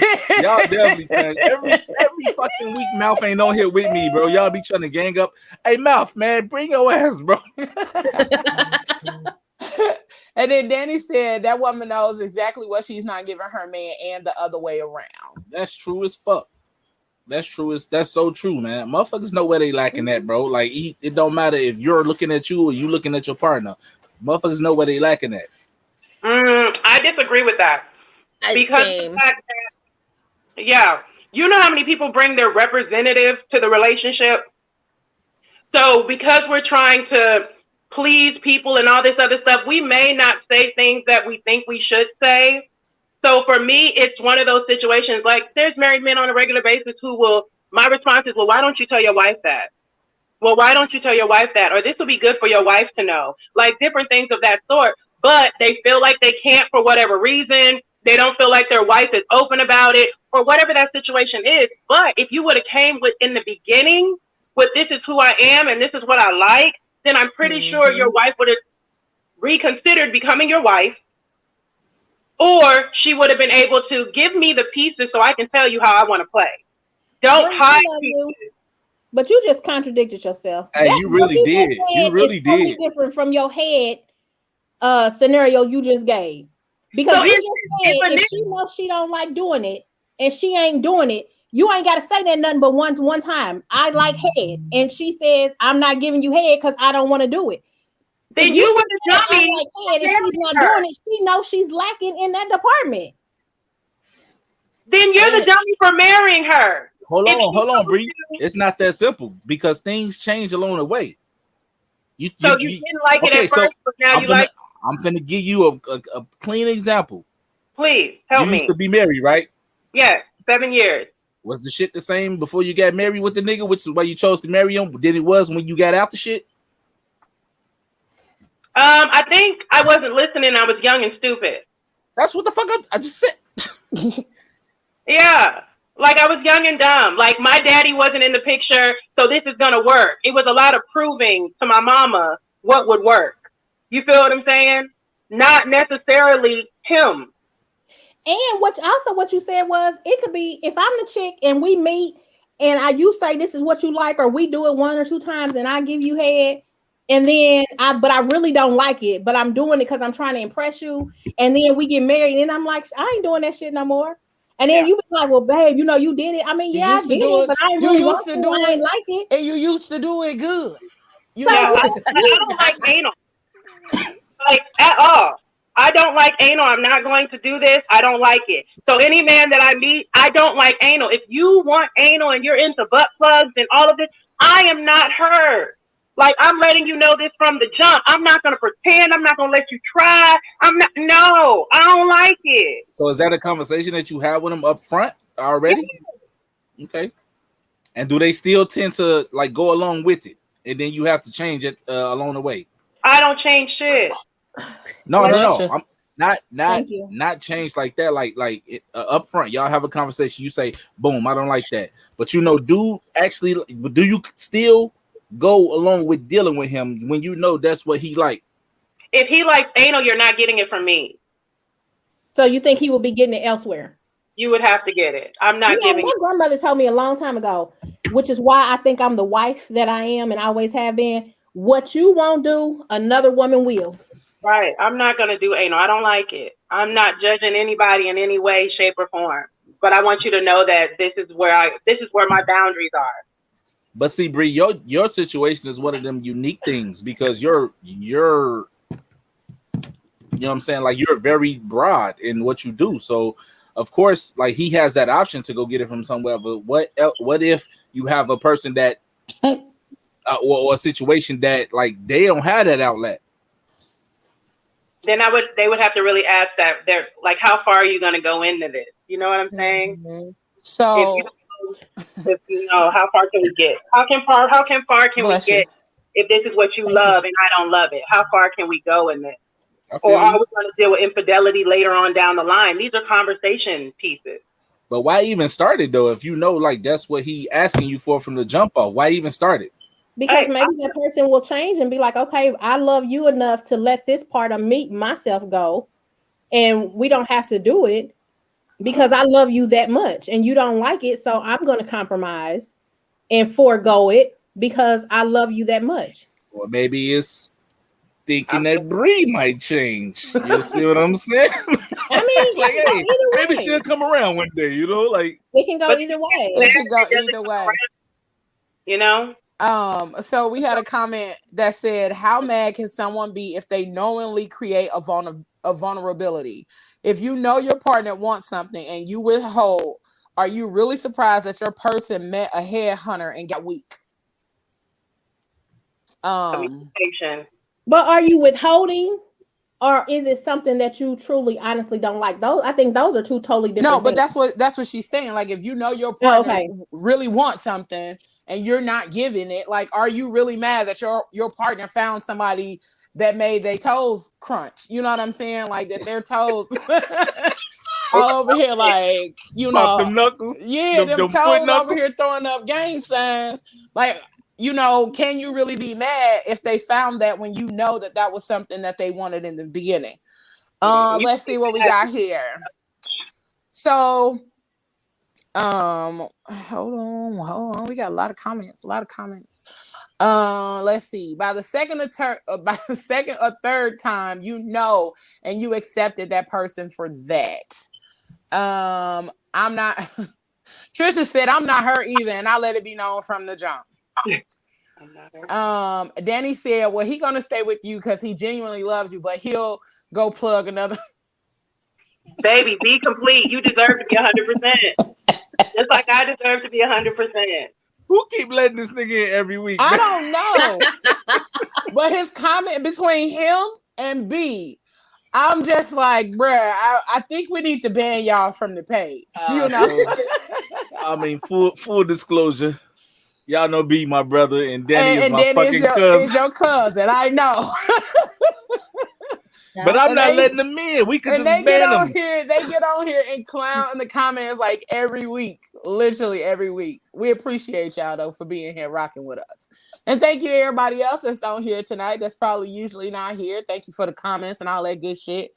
Y'all definitely can. Every fucking week, Mouth ain't on here with me, bro. Y'all be trying to gang up. Hey, Mouth, man, bring your ass, bro. And then Danny said that woman knows exactly what she's not giving her man and the other way around. That's true as fuck. That's so true, man. Motherfuckers know where they lacking at, bro. Like, it don't matter if you're looking at you or you looking at your partner. Motherfuckers know where they lacking at. I disagree with that. Because the fact that, you know how many people bring their representative to the relationship? So because we're trying to please people and all this other stuff, we may not say things that we think we should say. So for me, it's one of those situations. Like there's married men on a regular basis who will. My response is, well, why don't you tell your wife that? Well, why don't you tell your wife that? Or this will be good for your wife to know. Like different things of that sort. But they feel like they can't for whatever reason. They don't feel like their wife is open about it or whatever that situation is. But if you would have came with in the beginning with this is who I am and this is what I like, then I'm pretty sure your wife would have reconsidered becoming your wife, or she would have been able to give me the pieces so I can tell you how I want to play. Don't hide pieces. But you just contradicted yourself. Hey, you really did. You really did. Totally different from your head scenario you just gave. Because So you just said if she knows she don't like doing it and she ain't doing it, you ain't got to say that nothing but one time. I like head. And she says, I'm not giving you head because I don't want to do it. Then you would have done me. Like head, if she's not doing it, she knows she's lacking in that department. Then you're the dummy for marrying her. Hold on, Bree. It's not that simple because things change along the way. You didn't like it at first, but now you like. I'm gonna give you a clean example. Please help me. You used to be married, right? Yes, 7 years. Was the shit the same before you got married with the nigga, which is why you chose to marry him, than it was when you got out the shit? I think I wasn't listening. I was young and stupid. That's what the fuck I just said. Yeah. Like I was young and dumb. Like my daddy wasn't in the picture, so this is gonna work. It was a lot of proving to my mama what would work. You feel what I'm saying? Not necessarily him. And what you said was it could be if I'm the chick and we meet and you say this is what you like, or we do it 1 or 2 times and I give you head, and then I really don't like it, but I'm doing it because I'm trying to impress you, and then we get married and I'm like, I ain't doing that shit no more. And then you be like, well, babe, you did it. I mean, I did it, but I ain't really want to. I ain't like it. And you used to do it good. I don't like anal. Like, at all. I don't like anal. I'm not going to do this. I don't like it. So any man that I meet, I don't like anal. If you want anal and you're into butt plugs and all of this, I am not her. Like, I'm letting you know this from the jump. I'm not going to pretend. I'm not going to let you try. No, I don't like it. So is that a conversation that you have with them up front already? Yeah. Okay. And do they still tend to like go along with it? And then you have to change it along the way? I don't change shit. No. I'm not changed like that. Like up front, y'all have a conversation. You say, boom, I don't like that. But do you still go along with dealing with him when you know that's what he like? If he likes anal, you're not getting it from me. So you think he will be getting it elsewhere? You would have to get it. I'm not giving it. My grandmother told me a long time ago, which is why I think I'm the wife that I am and always have been. What you won't do, another woman will. Right. I'm not going to do anal. I don't like it. I'm not judging anybody in any way, shape, or form. But I want you to know that this is where my boundaries are. But see, Bree, your situation is one of them unique things because you're you know what I'm saying? Like you're very broad in what you do. So of course, like he has that option to go get it from somewhere. But what if you have a person that or a situation that like they don't have that outlet? Then they would have to really ask that. They're like, how far are you going to go into this? You know what I'm saying? Mm-hmm. So, if how far can we get? How far can we get if this is what you love and I don't love it? How far can we go in this? Or are we going to deal with infidelity later on down the line? These are conversation pieces. But why even start it though? If you know, like that's what he asking you for from the jump off, why even start it? Because maybe that person will change and be like, okay, I love you enough to let this part of myself go. And we don't have to do it because I love you that much and you don't like it. So I'm going to compromise and forego it because I love you that much. Or maybe it's thinking that Bree might change. You see what I'm saying? I mean, like, hey, maybe she'll come around one day, like it can go either way. It can go either way. You know? So we had a comment that said, how mad can someone be if they knowingly create a vulnerability? If you know your partner wants something and you withhold, are you really surprised that your person met a headhunter and got weak? But are you withholding or is it something that you truly, honestly don't like? I think those are two totally different. No, but things. that's what she's saying. Like, if you know your partner really wants something and you're not giving it, like, are you really mad that your partner found somebody that made their toes crunch? You know what I'm saying? Like, that their toes all over here, like, you know, them knuckles. Yeah, them toes over here throwing up gang signs. Like, you know, can you really be mad if they found that when you know that was something that they wanted in the beginning? Let's see what we got here. So, hold on. We got a lot of comments. Let's see. By the second or third time, you know, and you accepted that person for that. I'm not. Trisha said, "I'm not her either," and I let it be known from the jump. Danny said, well, he gonna stay with you because he genuinely loves you, but he'll go plug another. Baby, be complete. You deserve to be 100%. Just like I deserve to be 100%. Who keep letting this nigga in every week? I don't know. But his comment between him and B, I'm just like, bruh, I think we need to ban y'all from the page. You know? I mean, full disclosure. Y'all know B, my brother, and Danny is my fucking cousin. Is your cousin, I know. But I'm not letting them in. We could just ban them. They get on here and clown in the comments like every week. Literally every week. We appreciate y'all, though, for being here rocking with us. And thank you to everybody else that's on here tonight that's probably usually not here. Thank you for the comments and all that good shit.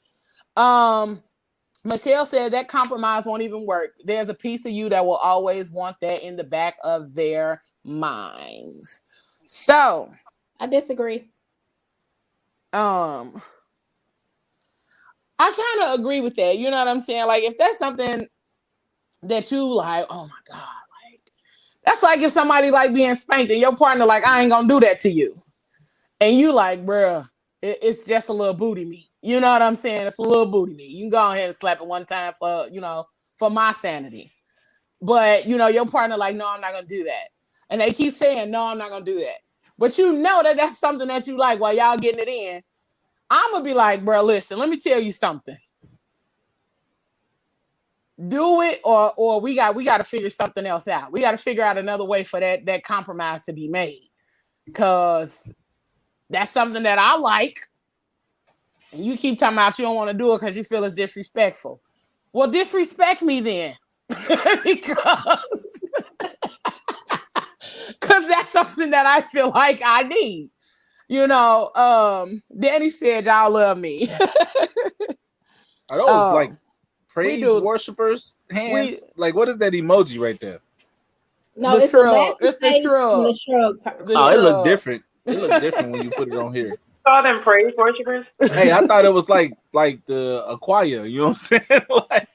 Michelle said that compromise won't even work. There's a piece of you that will always want that in the back of their minds. So I disagree. I kind of agree with that. You know what I'm saying? Like, if that's something that you like, oh my God, like, that's like if somebody like being spanked and your partner like, I ain't gonna do that to you. And you like, bruh, it's just a little booty meat. You know what I'm saying? It's a little booty meat. You can go ahead and slap it one time for, you know, for my sanity. But, you know, your partner like, no, I'm not going to do that. And they keep saying, no, I'm not going to do that. But you know that that's something that you like while y'all getting it in. I'm going to be like, bro, listen, let me tell you something. Do it or we got to figure something else out. We got to figure out another way for that compromise to be made. Because that's something that I like. And you keep talking about you don't want to do it because you feel it's disrespectful. Well, disrespect me then. because that's something that I feel like I need. You know, Danny said y'all love me. Are those like praise worshipers hands? Like, what is that emoji right there? No, it's the shrug. Oh, it look different. It look different when you put it on here. Saw them praise worshipers. Hey, I thought it was like the Aquia. You know what I'm saying? Like,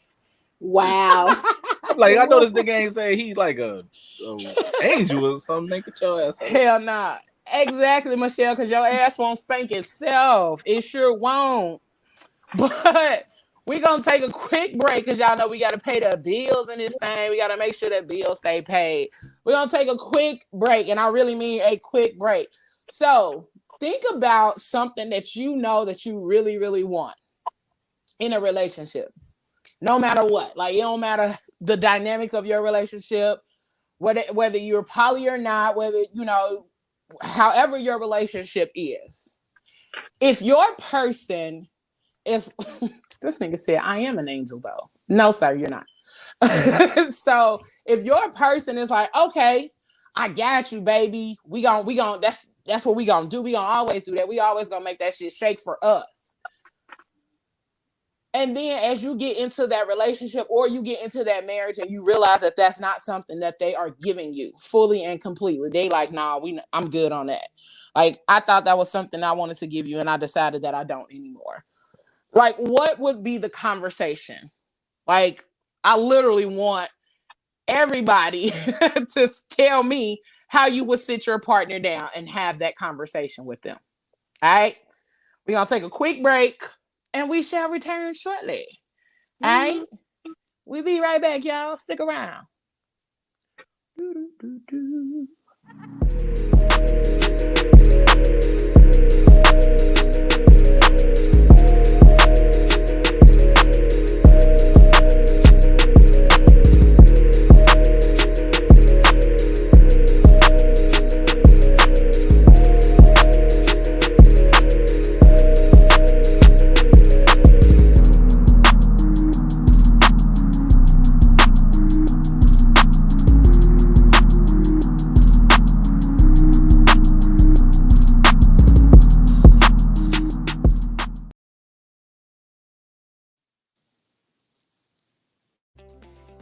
wow. Like, I know this nigga ain't saying he like a angel or something. Make it your ass. Hell nah. Exactly, Michelle, because your ass won't spank itself. It sure won't. But we're going to take a quick break because y'all know we got to pay the bills in this thing. We got to make sure that bills stay paid. We're going to take a quick break, and I really mean a quick break. So think about something that you know that you really, really want in a relationship. No matter what. Like, it don't matter the dynamic of your relationship, whether you're poly or not, whether, you know, however your relationship is. If your person is, this nigga said, I am an angel though. No, sir, you're not. So if your person is like, okay, I got you, baby. We gon' that's what we gonna do. We gonna always do that. We always gonna make that shit shake for us. And then as you get into that relationship or you get into that marriage and you realize that that's not something that they are giving you fully and completely. They like, nah, I'm good on that. Like, I thought that was something I wanted to give you and I decided that I don't anymore. Like, what would be the conversation? Like, I literally want everybody to tell me how you would sit your partner down and have that conversation with them. All right? We're going to take a quick break. And we shall return shortly. All right? We'll be right back, y'all. Stick around.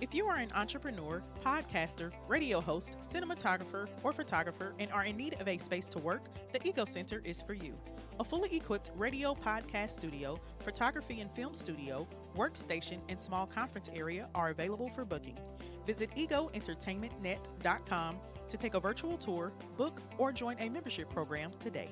If you are an entrepreneur, podcaster, radio host, cinematographer, or photographer and are in need of a space to work, the Ego Center is for you. A fully equipped radio podcast studio, photography and film studio, workstation, and small conference area are available for booking. Visit egoentertainmentnet.com to take a virtual tour, book, or join a membership program today.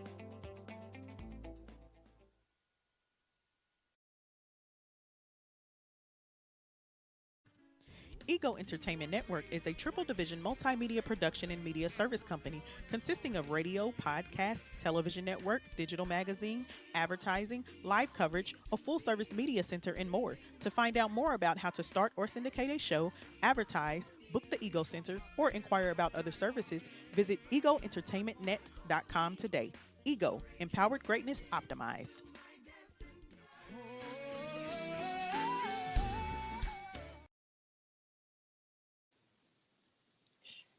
Ego Entertainment Network is a triple division multimedia production and media service company consisting of radio, podcast, television network, digital magazine, advertising, live coverage, a full service media center, and more. To find out more about how to start or syndicate a show, advertise, book the Ego Center, or inquire about other services, visit egoentertainmentnet.com today. Ego, empowered greatness optimized.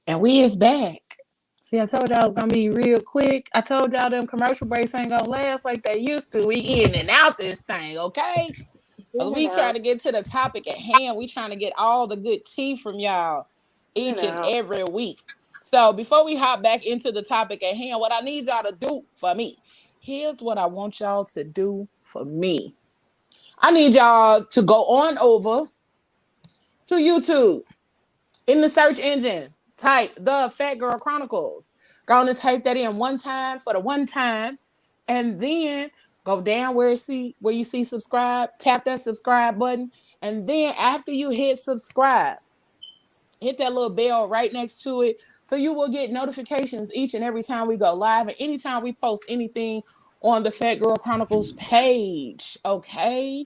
And we is back. See, I told y'all it was gonna be real quick. I told y'all them commercial breaks ain't gonna last like they used to. We in and out this thing, okay? We trying to get to the topic at hand. We trying to get all the good tea from y'all each and every week. So before we hop back into the topic at hand, what I need y'all to do for me. Here's what I want y'all to do for me. I need y'all to go on over to YouTube. In the search engine, type The Fat Girl Chronicles. Go on and type that in one time for the one time. And then go down where you see subscribe. Tap that subscribe button. And then after you hit subscribe, hit that little bell right next to it. So you will get notifications each and every time we go live. And anytime we post anything on the Fat Girl Chronicles page. Okay?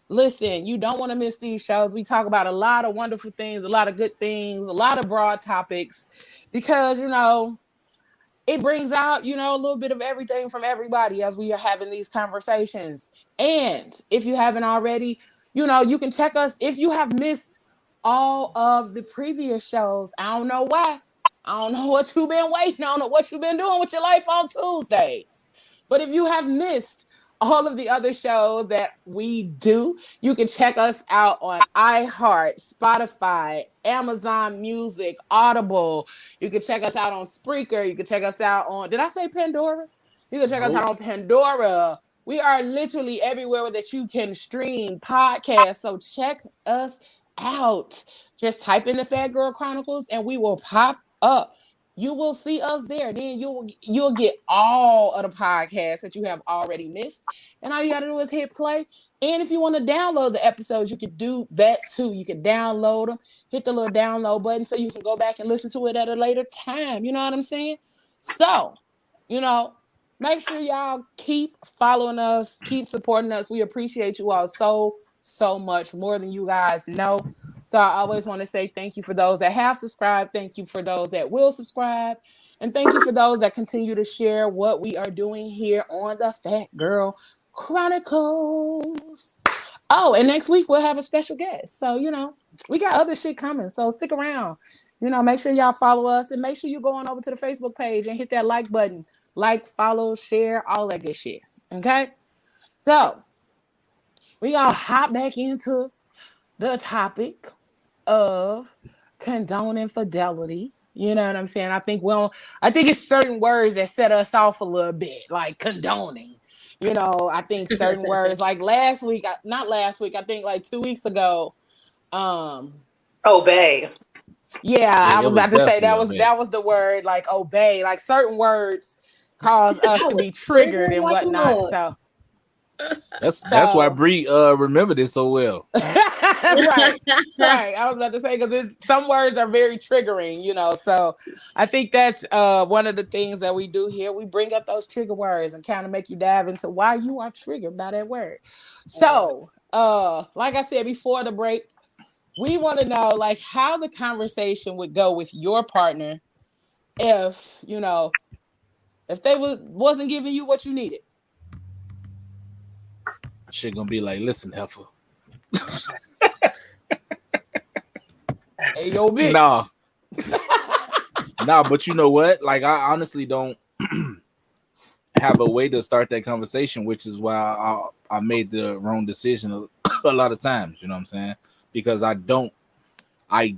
Listen, you don't want to miss these shows. We talk about a lot of wonderful things, a lot of good things, a lot of broad topics, because, it brings out, a little bit of everything from everybody as we are having these conversations. And if you haven't already, you can check us. If you have missed all of the previous shows, I don't know why. I don't know what you've been waiting on or what you've been doing with your life on Tuesdays. But if you have missed all of the other shows that we do, you can check us out on iHeart, Spotify, Amazon Music, Audible. You can check us out on Spreaker. You can check us out on, did I say Pandora? You can check us out on Pandora. We are literally everywhere that you can stream podcasts. So check us out. Just type in the Fat Girl Chronicles and we will pop up. You will see us there. Then you'll get all of the podcasts that you have already missed. And all you got to do is hit play. And if you want to download the episodes, you can do that too. You can download them, hit the little download button so you can go back and listen to it at a later time. You know what I'm saying? So, make sure y'all keep following us, keep supporting us. We appreciate you all so much, more than you guys know. So I always want to say thank you for those that have subscribed. Thank you for those that will subscribe. And thank you for those that continue to share what we are doing here on the Fat Girl Chronicles. Oh, and next week we'll have a special guest. So, we got other shit coming. So stick around. Make sure y'all follow us and make sure you go on over to the Facebook page and hit that like button. Like, follow, share, all that good shit. Okay? So we gonna hop back into the topic of condoning infidelity. You know what I'm saying? I think it's certain words that set us off a little bit, like condoning. I think certain words, like I think like 2 weeks ago. Obey. Yeah, I was about to say that was the word, like obey. Like certain words cause us to be triggered and whatnot. So that's why Bree remembered it so well. right. I was about to say, because some words are very triggering, So I think that's one of the things that we do here. We bring up those trigger words and kind of make you dive into why you are triggered by that word. So, like I said before the break, we want to know like how the conversation would go with your partner if they wasn't giving you what you needed. Shit gonna be like, listen, heifer. Hey, yo, bitch. Nah, but you know what? Like, I honestly don't have a way to start that conversation, which is why I made the wrong decision a lot of times. You know what I'm saying? Because I don't I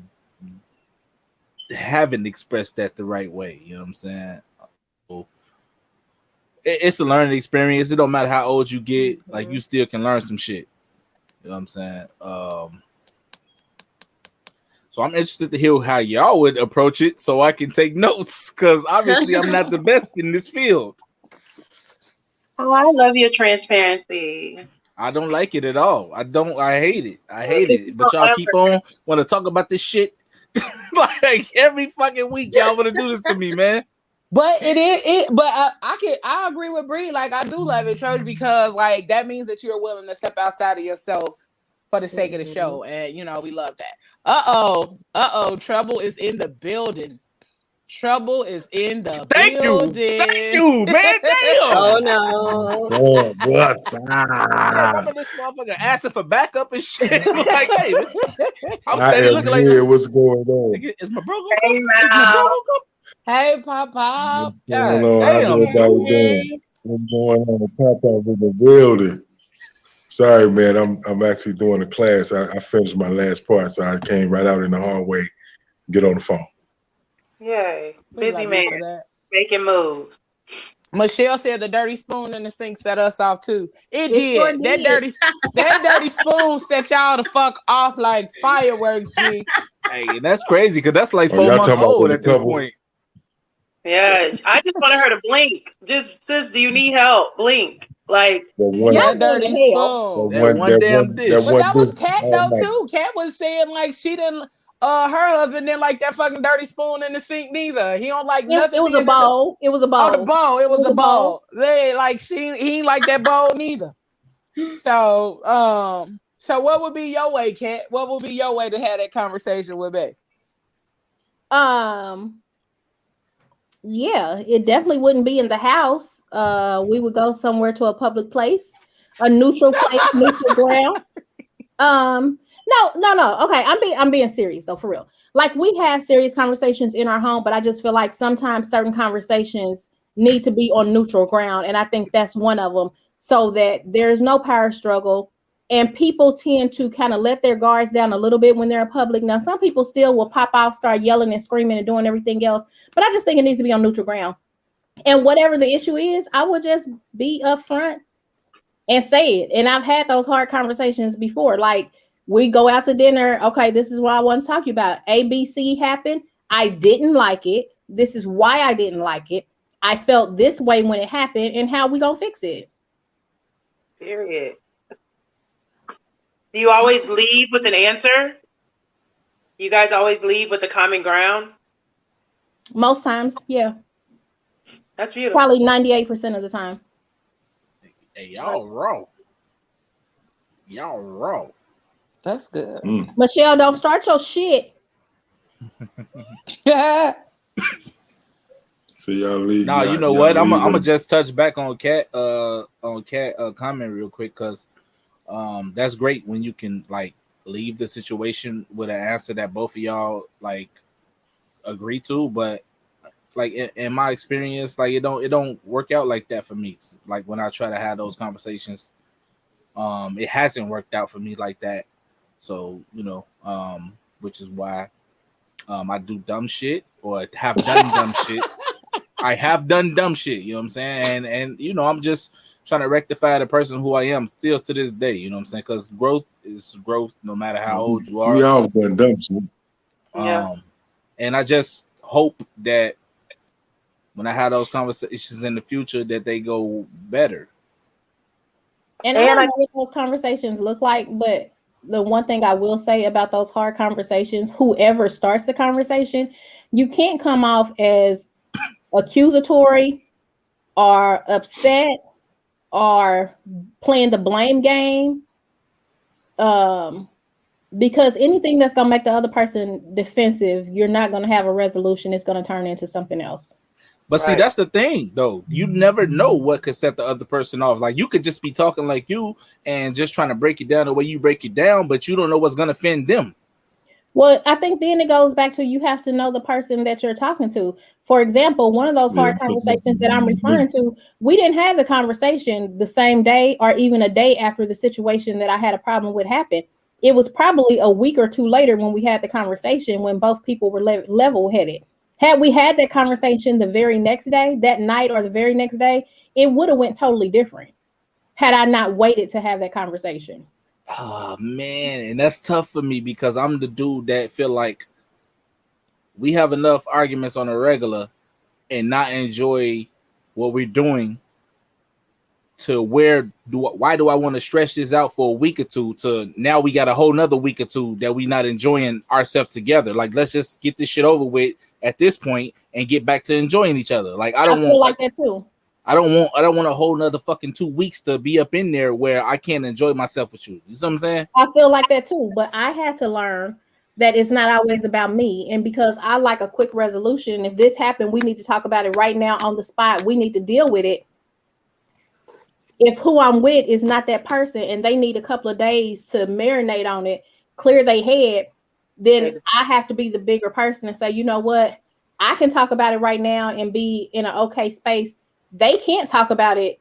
haven't expressed that the right way. You know what I'm saying? So, it's a learning experience. It don't matter how old you get, like you still can learn some shit. You know what I'm saying? So I'm interested to hear how y'all would approach it so I can take notes, because obviously I'm not the best in this field. Oh, I love your transparency. I don't like it at all. I hate it. I hate it. But y'all keep on want to talk about this shit. Like every fucking week y'all want to do this to me, man. But I agree with Bree. Like, I do love it, church, because like that means that you're willing to step outside of yourself for the sake of the show. And we love that. Trouble is in the building. Trouble is in the building. Thank you, man. Damn. Oh no. Oh, what's I remember this motherfucker asking for backup and shit. Like, hey, I'm I standing am looking like, here. What's going on? is my bro gonna come? Is my bro gonna come? Hey, Papa. What's going on? How's damn. everybody doing? What's going on? Pop-up in the building. Sorry, man. I'm actually doing a class. I finished my last part, so I came right out in the hallway, get on the phone. Yay. We Busy love you for man. that. Making moves. Michelle said the dirty spoon in the sink set us off too. It sure did. did. That dirty spoon set y'all the fuck off like fireworks, G. Hey, that's crazy because that's like Oh, 4 y'all months talking about old when at the this couple- point. Yeah. I just wanted her to blink. Just, sis, do you need help? Blink. Like, That dirty spoon. That one damn dish. But that was Kat though night. too. Kat was saying like she didn't. Her husband didn't like that fucking dirty spoon in the sink neither. He don't like nothing. It was a bowl. It was a bowl. Oh, the bowl. It was a bowl. They like he ain't like that bowl neither. So so what would be your way, Kat? What would be your way to have that conversation with me? Yeah, it definitely wouldn't be in the house. We would go somewhere to a public place, a neutral place, neutral ground. No. Okay, I'm being serious though, for real. Like, we have serious conversations in our home, but I just feel like sometimes certain conversations need to be on neutral ground, and I think that's one of them, so that there's no power struggle. And people tend to kind of let their guards down a little bit when they're in public. Now, some people still will pop off, start yelling and screaming and doing everything else, but I just think it needs to be on neutral ground. And whatever the issue is, I would just be upfront and say it. And I've had those hard conversations before. Like, we go out to dinner. Okay, this is what I want to talk to you about. ABC happened. I didn't like it. This is why I didn't like it. I felt this way when it happened, and how we gonna fix it. period. Do you always leave with an answer? You guys always leave with a common ground? Most times, yeah. That's beautiful. Probably 98% of the time. Hey, y'all raw. Y'all raw. That's good. Michelle, don't start your shit. Yeah. So y'all leave. No, you know what? I'm gonna just touch back on Kat comment real quick, because that's great when you can like leave the situation with an answer that both of y'all like agree to, but like in my experience, like it don't work out like that for me. Like when I try to have those conversations, it hasn't worked out for me like that. So which is why I do dumb shit, or have done dumb shit. I have done dumb shit, you know what I'm saying? And I'm just trying to rectify the person who I am still to this day, you know what I'm saying? Because growth is growth no matter how old you are. We all done dumb shit. And I just hope that when I have those conversations in the future that they go better. And I don't know what those conversations look like, but the one thing I will say about those hard conversations, whoever starts the conversation, you can't come off as accusatory or upset or playing the blame game, because anything that's going to make the other person defensive, you're not going to have a resolution. It's going to turn into something else. But see, that's the thing, though. You never know what could set the other person off. Like, you could just be talking like you and just trying to break it down the way you break it down, but you don't know what's going to offend them. Well, I think then it goes back to you have to know the person that you're talking to. For example, one of those hard conversations that I'm referring to, we didn't have the conversation the same day or even a day after the situation that I had a problem with happened. it was probably a week or two later when we had the conversation when both people were level headed. Had we had that conversation the very next day, that night or the very next day, it would have went totally different had I not waited to have that conversation. Oh man, and that's tough for me because I'm the dude that feel like we have enough arguments on a regular and not enjoy what we're doing to why do I want to stretch this out for a week or two to now we got a whole nother week or two that we not enjoying ourselves together. Like, let's just get this shit over with at this point and get back to enjoying each other. Like, I feel like that too. I don't want a whole nother fucking 2 weeks to be up in there where I can't enjoy myself with you. You know what I'm saying? I feel like that too, but I had to learn that it's not always about me. And because I like a quick resolution, if this happened, we need to talk about it right now on the spot. We need to deal with it. If who I'm with is not that person and they need a couple of days to marinate on it, clear their head, then I have to be the bigger person and say, you know what? I can talk about it right now and be in an okay space. They can't talk about it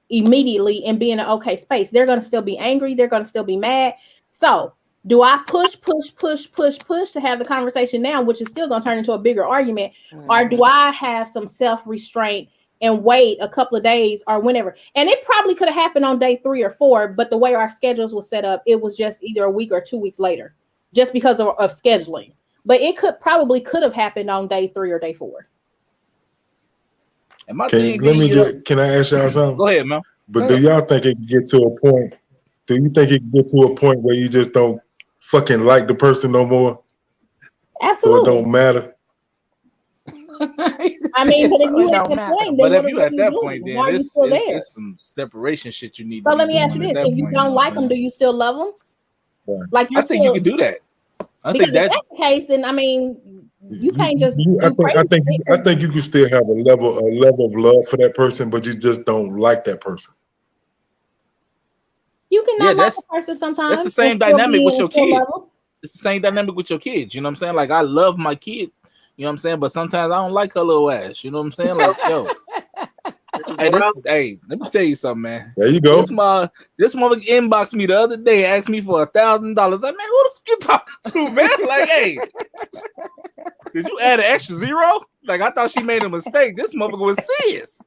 immediately and be in an okay space. They're going to still be angry. They're going to still be mad. So do I push to have the conversation now, which is still going to turn into a bigger argument? Or do I have some self-restraint and wait a couple of days or whenever? And it probably could have happened on day 3 or 4, but the way our schedules was set up, it was just either a week or 2 weeks later, just because of scheduling. But it could have happened on day 3 or day 4. And my can I ask y'all something? Go ahead, man. But do y'all think it can get to a point? Do you think it can get to a point where you just don't fucking like the person no more? Absolutely. So it don't matter. I mean, but if you at that point, but if you at that point, then it's some separation shit you need. So let me ask you this: if you don't like them, do you still love them? Yeah. Like I think you can do that. Because if that's the case, then I mean, you can't just. I think you can still have a level of love for that person, but you just don't like that person. You can not like a person sometimes. It's the same dynamic with your kids. It's the same dynamic with your kids. You know what I'm saying? Like, I love my kid. You know what I'm saying? But sometimes I don't like her little ass. You know what I'm saying? Like, yo. Hey, let me tell you something, man. There you go. This mother inboxed me the other day, asked me for $1,000. Like, man, who the fuck you talking to, man? Like, hey, did you add an extra zero? Like, I thought she made a mistake. This motherfucker was serious.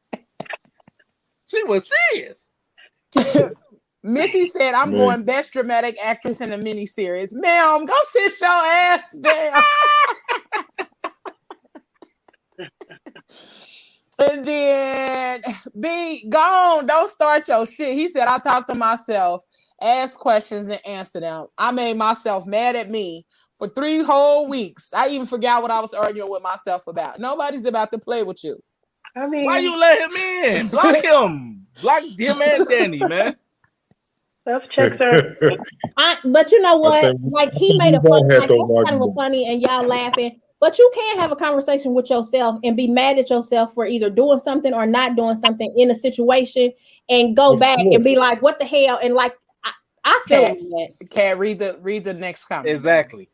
She was serious. Missy said, I'm going best dramatic actress in a miniseries. Ma'am, go sit your ass down. And then B, gone. Don't start your shit. He said, I talk to myself, ask questions, and answer them. I made myself mad at me for 3 whole weeks. I even forgot what I was arguing with myself about. Nobody's about to play with you. I mean, why you let him in? Block him. Block him and Danny, man. Self checks are. But you know what? Like, he made a funny, like, that's kind of funny, and y'all laughing. But you can have a conversation with yourself and be mad at yourself for either doing something or not doing something in a situation, and go back and be like, "What the hell?" And like, I feel that. Kat, read the next comment. Exactly.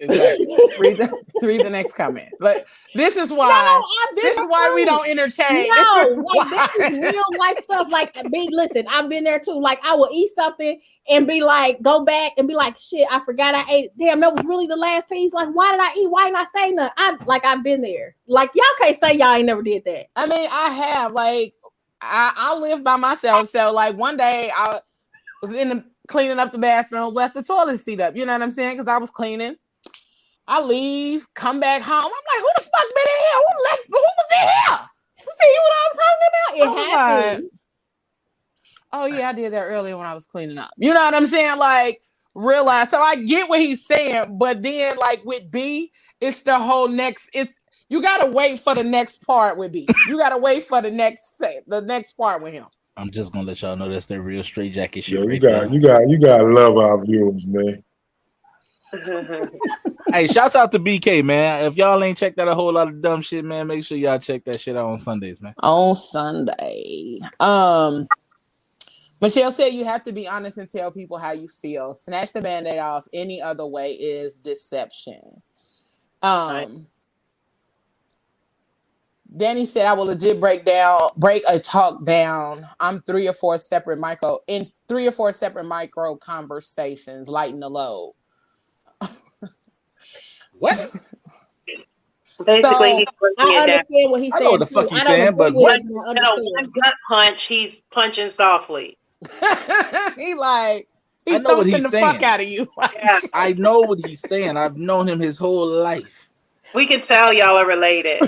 read the next comment. But this is why we don't entertain. No, this is real life stuff. Like, listen, I've been there too. Like, I will eat something and be like, go back and be like, shit, I forgot I ate. Damn, that was really the last piece. Like, why did I eat? Why didn't I say nothing? I've been there. Like, y'all can't say y'all ain't never did that. I mean, I have. Like, I live by myself. So like, one day I was cleaning up the bathroom, left the toilet seat up. You know what I'm saying? Because I was cleaning. I leave, come back home. I'm like, who the fuck been in here? Who was in here? See what I'm talking about? It happened. Oh yeah, I did that earlier when I was cleaning up. You know what I'm saying? Like, realize. So I get what he's saying, but then like with B, it's the whole next. You gotta wait for the next part with B. You gotta wait for the next part with him. I'm just gonna let y'all know that's that real straight jacket shit. Yeah, you gotta love our viewers, man. Hey, shouts out to BK, man. If y'all ain't checked out a whole lot of dumb shit, man, make sure y'all check that shit out on Sundays, man. On Sunday. Michelle said you have to be honest and tell people how you feel. Snatch the Band-Aid off any other way is deception. Danny said, I will legit break a talk down. I'm 3 or 4 separate micro conversations, lighten the load. What? Basically, So, he's breaking I it down. understand what he's I saying. know what the fuck too. he's I don't saying, agree but with what? it, but I You know, understand. one gut punch, he's punching softly. he I know what thumping he's the saying. fuck out of you. Yeah, I know what he's saying. I've known him his whole life. we can tell y'all are related.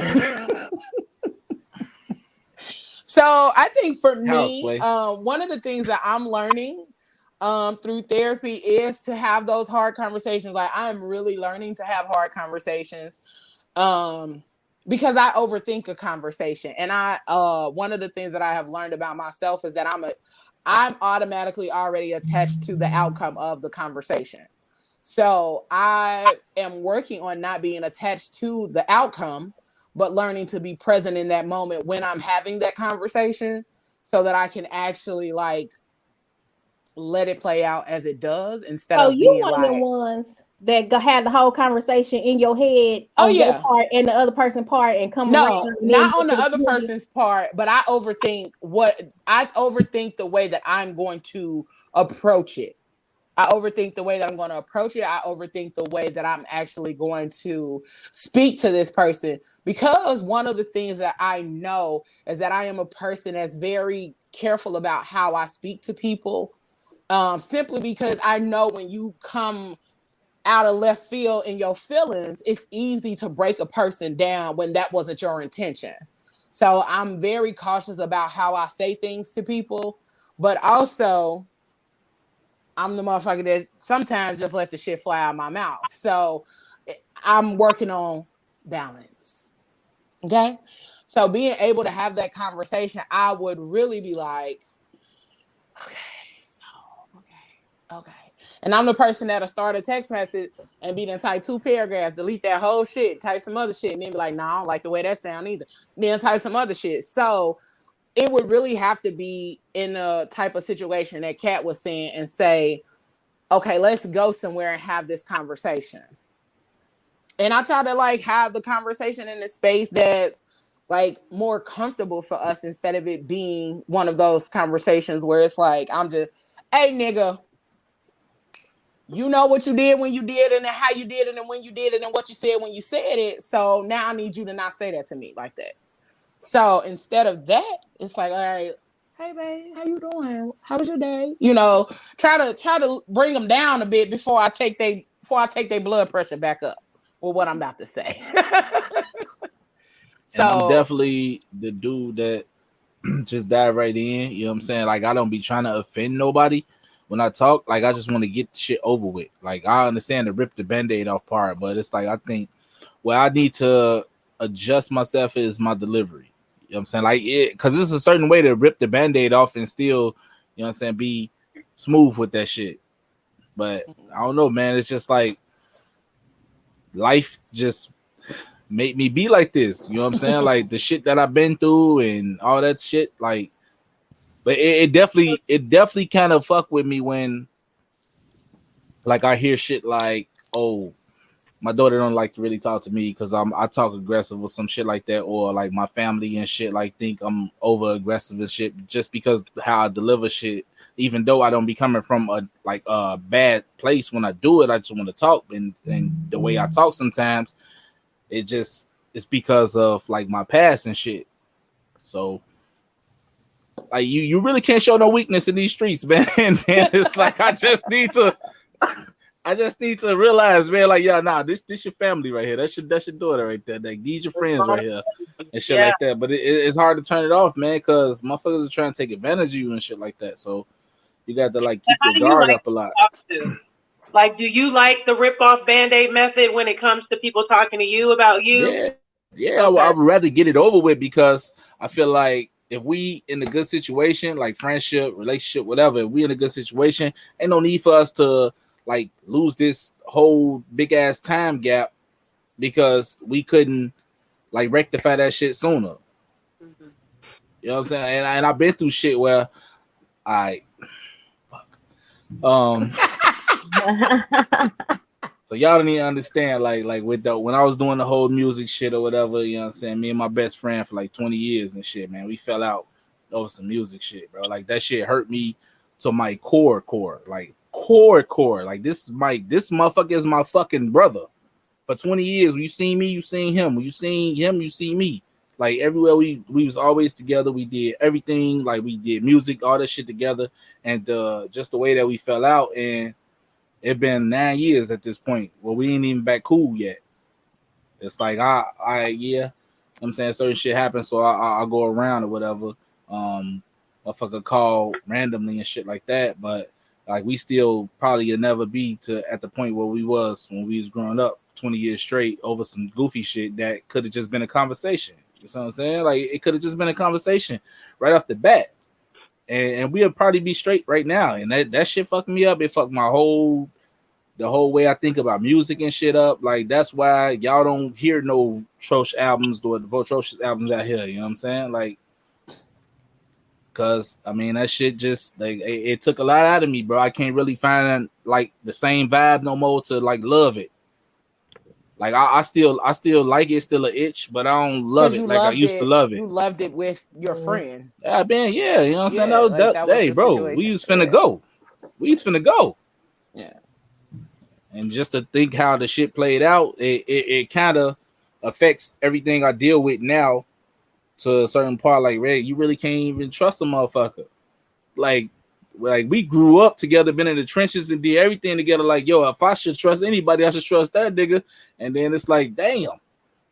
So I think for me, Houseway. one of the things that I'm learning through therapy is to have those hard conversations. Like I'm really learning to have hard conversations because I overthink a conversation. And one of the things that I have learned about myself is that I'm automatically already attached to the outcome of the conversation. So I am working on not being attached to the outcome, but learning to be present in that moment when I'm having that conversation so that I can actually like let it play out as it does instead So of you being one of like, the ones that had the whole conversation in your head oh on your yeah, part and the other person's part and come around. no, And then not you on get the to other the person's part, but I overthink the way that I'm going to approach it. I overthink the way that I'm going to approach it. I overthink the way that I'm actually going to speak to this person, because one of the things that I know is that I am a person that's very careful about how I speak to people, simply because I know when you come out of left field in your feelings, it's easy to break a person down when that wasn't your intention. So I'm very cautious about how I say things to people, but also I'm the motherfucker that sometimes just let the shit fly out of my mouth. So I'm working on balance. Okay. So being able to have that conversation, I would really be like, okay. And I'm the person that'll start a text message and be then type 2 paragraphs, delete that whole shit, type some other shit, and then be like, nah, I don't like the way that sound either. Then type some other shit. So it would really have to be in a type of situation that Kat was saying and say, okay, let's go somewhere and have this conversation. And I try to like have the conversation in a space that's like more comfortable for us instead of it being one of those conversations where it's like, I'm just, hey nigga, you know what you did when you did it and how you did it and when you did it and what you said when you said it. So now I need you to not say that to me like that. So instead of that, it's like, all right, hey babe, how you doing? How was your day? You know, try to bring them down a bit before I take their blood pressure back up with what I'm about to say. And I'm So definitely the dude that just dive right in. You know what I'm saying? Like I don't be trying to offend nobody when I talk. Like I just want to get the shit over with. Like I understand to rip the band-aid off part, but it's like I think where I need to adjust myself is my delivery. You know what I'm saying? Like it, because there's a certain way to rip the band-aid off and still, you know what I'm saying, be smooth with that shit. But I don't know, man. It's just like life just made me be like this. You know what I'm saying? Like the shit that I've been through and all that shit. Like, but it definitely kind of fuck with me when like I hear shit like, oh, my daughter don't like to really talk to me because I talk aggressive or some shit like that, or like my family and shit like think I'm over aggressive and shit just because how I deliver shit. Even though I don't be coming from a bad place when I do it, I just want to talk, and the way I talk sometimes, it's because of like my past and shit. So like you really can't show no weakness in these streets, man. And it's like I just need to realize, man, like, yeah, nah, this your family right here. That's your daughter right there. Like, these your friends right here and shit like that. But it's hard to turn it off, man, because motherfuckers are trying to take advantage of you and shit like that. So you got to like keep your guard up a lot. Like, do you like the rip off band-aid method when it comes to people talking to you about you? Yeah. Okay. I would rather get it over with, because I feel like if we in a good situation, like friendship, relationship, whatever, if we in a good situation, ain't no need for us to like lose this whole big ass time gap because we couldn't like rectify that shit sooner. Mm-hmm. You know what I'm saying? And I've been through shit where I So y'all don't even understand, like with the when I was doing the whole music shit or whatever, you know what I'm saying? Me and my best friend for like 20 years and shit, man. We fell out over some music shit, bro. Like that shit hurt me to my core. Like core. Like this motherfucker is my fucking brother. For 20 years, when you seen me, you seen him. When you seen him, you see me. Like everywhere we was always together. We did everything, like we did music, all that shit together. And just the way that we fell out, and it been 9 years at this point. Well, we ain't even back cool yet. It's like yeah, I'm saying certain shit happens, so I go around or whatever. Motherfucker call randomly and shit like that, but like we still probably will never be to at the point where we was when we was growing up 20 years straight over some goofy shit that could have just been a conversation. You know what I'm saying? Like it could have just been a conversation right off the bat. And we'll probably be straight right now. And that shit fucked me up. It fucked the whole way I think about music and shit up. Like that's why y'all don't hear no Trosh albums or the Trosh albums out here. You know what I'm saying? Like, cause I mean that shit just like it took a lot out of me, bro. I can't really find like the same vibe no more to like love it. Like I still like it, still an itch, but I don't love it like I used to love it. You loved it with your friend. Yeah, man, yeah, you know what I'm saying? That was hey, bro, situation. we was finna go. We was finna go. Yeah. And just to think how the shit played out, it kind of affects everything I deal with now to a certain part. Like, Ray, you really can't even trust a motherfucker. Like we grew up together, been in the trenches and did everything together. Like, yo, if I should trust anybody, I should trust that nigga. And then it's like, damn,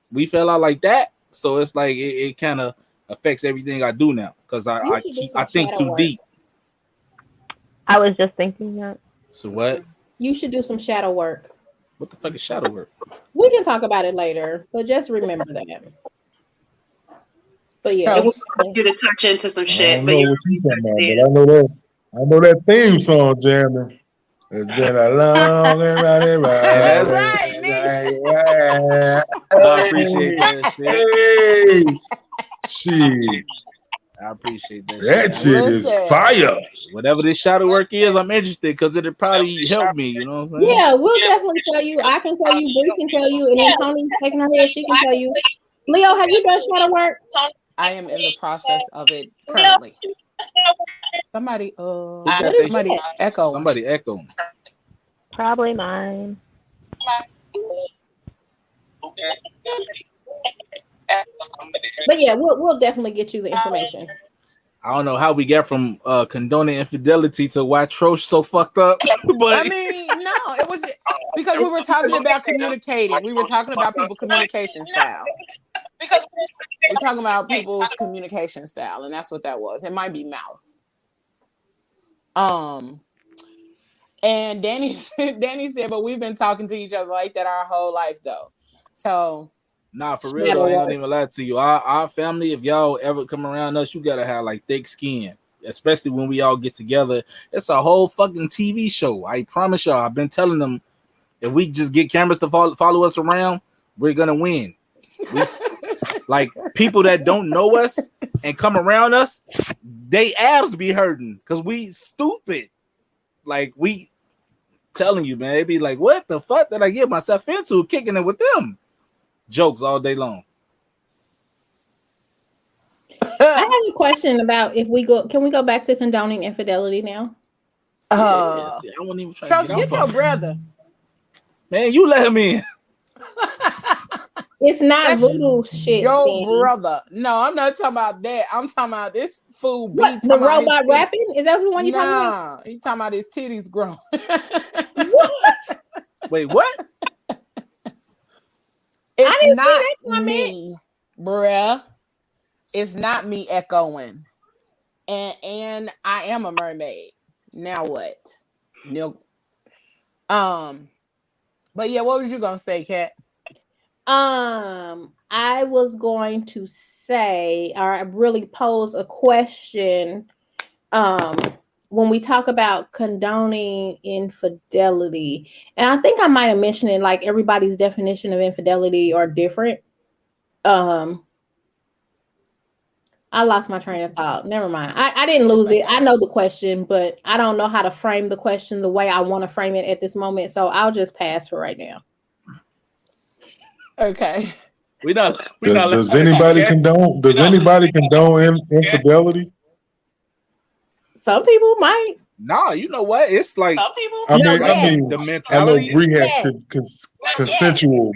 we fell out like that. So it's like it kind of affects everything I do now because I think too deep. I was just thinking that. So what? You should do some shadow work. What the fuck is shadow work? We can talk about it later, but just remember that. But yeah, it will cause you to touch into some shit. I don't know what you talking about, but I know that theme song jamming. It's been a long and running ride. I appreciate that shit. Hey, shit. I appreciate that. That shit is fire. Whatever this shadow work is, I'm interested because it'll probably help me. You know what I'm saying? Yeah, we'll definitely tell you. I can tell you. Bree can tell you, and then Tony's shaking her head. She can tell you. Leo, have you done shadow work? I am in the process of it currently. Somebody echo. Somebody echo. Probably mine. But yeah, we'll definitely get you the information. I don't know how we get from condoning infidelity to why Trosh so fucked up. But I mean, no, it was because we were talking about communicating. We were talking about people's communication style. We're talking about people's communication style, and that's what that was. It might be mouth. And Danny said, but we've been talking to each other like that our whole life, though. So. Nah, for real though, I ain't gonna even lie to you. Our family, if y'all ever come around us, you gotta have like thick skin, especially when we all get together. It's a whole fucking TV show. I promise y'all. I've been telling them if we just get cameras to follow us around, we're gonna win. Like people that don't know us and come around us, they abs be hurting because we stupid. Like we telling you, man, they be like, what the fuck did I get myself into kicking it with them? Jokes all day long. I have a question about can we go back to condoning infidelity now? I won't even try Charles, get your brother. Man, you let him in. It's not voodoo shit. Your brother. No, I'm not talking about that. I'm talking about this fool. What, the robot rapping? Is that the one you're talking about? He talking about his titties growing. What? Wait, what? It's not me, bruh. It's not me echoing. And I am a mermaid. Now what? No. But yeah, what was you gonna say, Kat? I was going to say, or really pose a question. When we talk about condoning infidelity, and I think I might have mentioned it, like everybody's definition of infidelity are different. I lost my train of thought. Never mind. I didn't lose it. I know the question, but I don't know how to frame the question the way I want to frame it at this moment. So I'll just pass for right now. Okay. Does anybody condone? Does anybody condone infidelity? Some people might. Nah, you know what? It's like Some people. I mean, the I know mentality. Bree has consensual.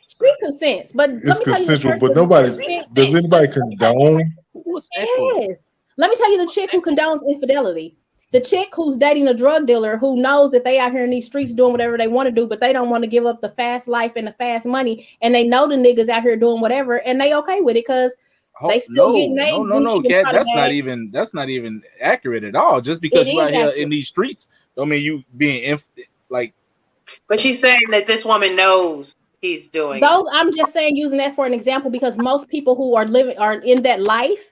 She consents, but It's consensual, but nobody's. Does anybody condone? What's echoing? Yes. Let me tell you the chick who condones infidelity. The chick who's dating a drug dealer who knows that they out here in these streets doing whatever they want to do, but they don't want to give up the fast life and the fast money, and they know the niggas out here doing whatever, and they okay with it because they still getting their no, Kat, that's not even accurate at all. Just because you out here in these streets, don't mean you being like. But she's saying that this woman knows he's doing those. I'm just saying, using that for an example, because most people who are in that life.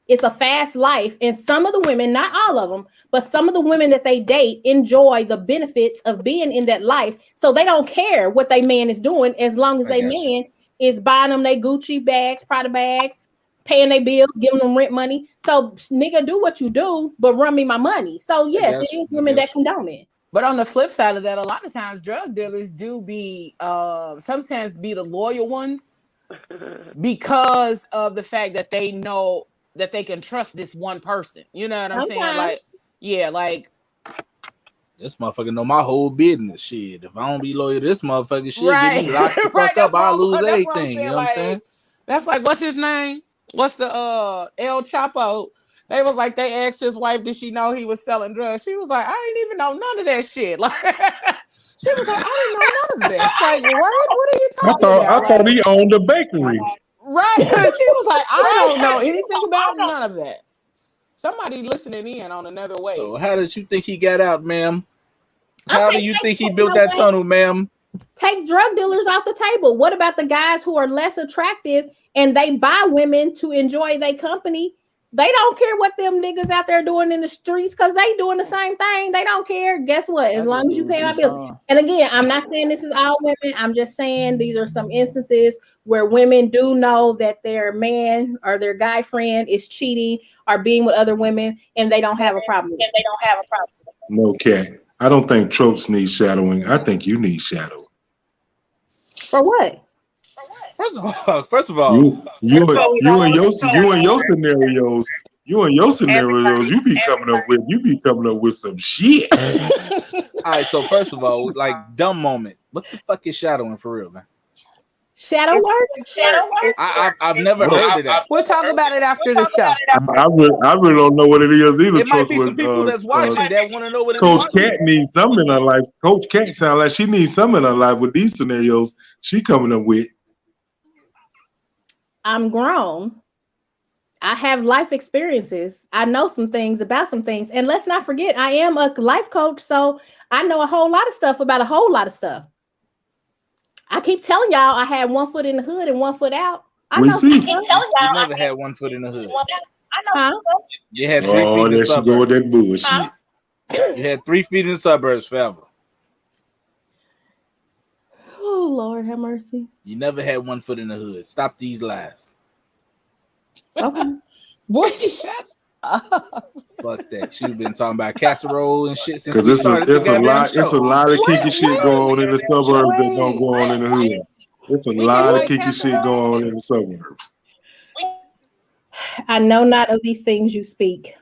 It's a fast life, and some of the women, not all of them, but some of the women that they date enjoy the benefits of being in that life. So they don't care what their man is doing as long as their man is buying them their Gucci bags, Prada bags, paying their bills, giving them rent money. So nigga, do what you do, but run me my money. So yes, it is women that condone it. But on the flip side of that, a lot of times drug dealers do be sometimes be the loyal ones because of the fact that they know that they can trust this one person. You know what I'm saying? Like, yeah, like this motherfucker know my whole business. Shit, if I don't be loyal to this motherfucker, shit, right. get me locked the fuck up, I'll lose everything. You know what I'm saying? That's like, what's his name? What's the El Chapo? They was like, they asked his wife, did she know he was selling drugs? She was like, I didn't even know none of that shit. Like, she was like, I didn't know none of this. Like, what are you talking about? I thought he owned a bakery. Right. She was like, I don't know anything about none of that. Somebody's listening in on another way. So how did you think he got out, ma'am? How do you think he built that tunnel, ma'am? Take drug dealers off the table. What about the guys who are less attractive and they buy women to enjoy their company? They don't care what them niggas out there doing in the streets because they doing the same thing. They don't care. Guess what? As long as you pay my bills. And again, I'm not saying this is all women. I'm just saying these are some instances where women do know that their man or their guy friend is cheating or being with other women, and they don't have a problem with it. No, Kat. I don't think tropes need shadowing. I think you need shadow. For what? First of all, you and your scenarios, you be coming up with some shit. All right, so first of all, like dumb moment. What the fuck is shadowing for real, man? Shadow work? I've never heard of that. We'll talk about it after the show. I really don't know what it is either. It might be some people that's watching that want to know what it is. Coach Kat needs something in her life. Coach Kat sounds like she needs something in her life with these scenarios she coming up with. I'm grown. I have life experiences. I know some things about some things. And let's not forget, I am a life coach. So I know a whole lot of stuff about a whole lot of stuff. I keep telling y'all I had 1 foot in the hood and 1 foot out. We see. You never had 1 foot in the hood. Huh? You had 3 feet in the there she go with suburbs. that bullshit. You had 3 feet in the suburbs forever. Oh, Lord have mercy. You never had 1 foot in the hood. Stop these lies. Okay. Boy, shut up. Fuck that. She's been talking about casserole and shit since Because we it's started the goddamn show. it's a lot of kinky shit going on in the suburbs that don't go on in the hood. It's a lot of kinky shit going on in the suburbs. I know not of these things you speak.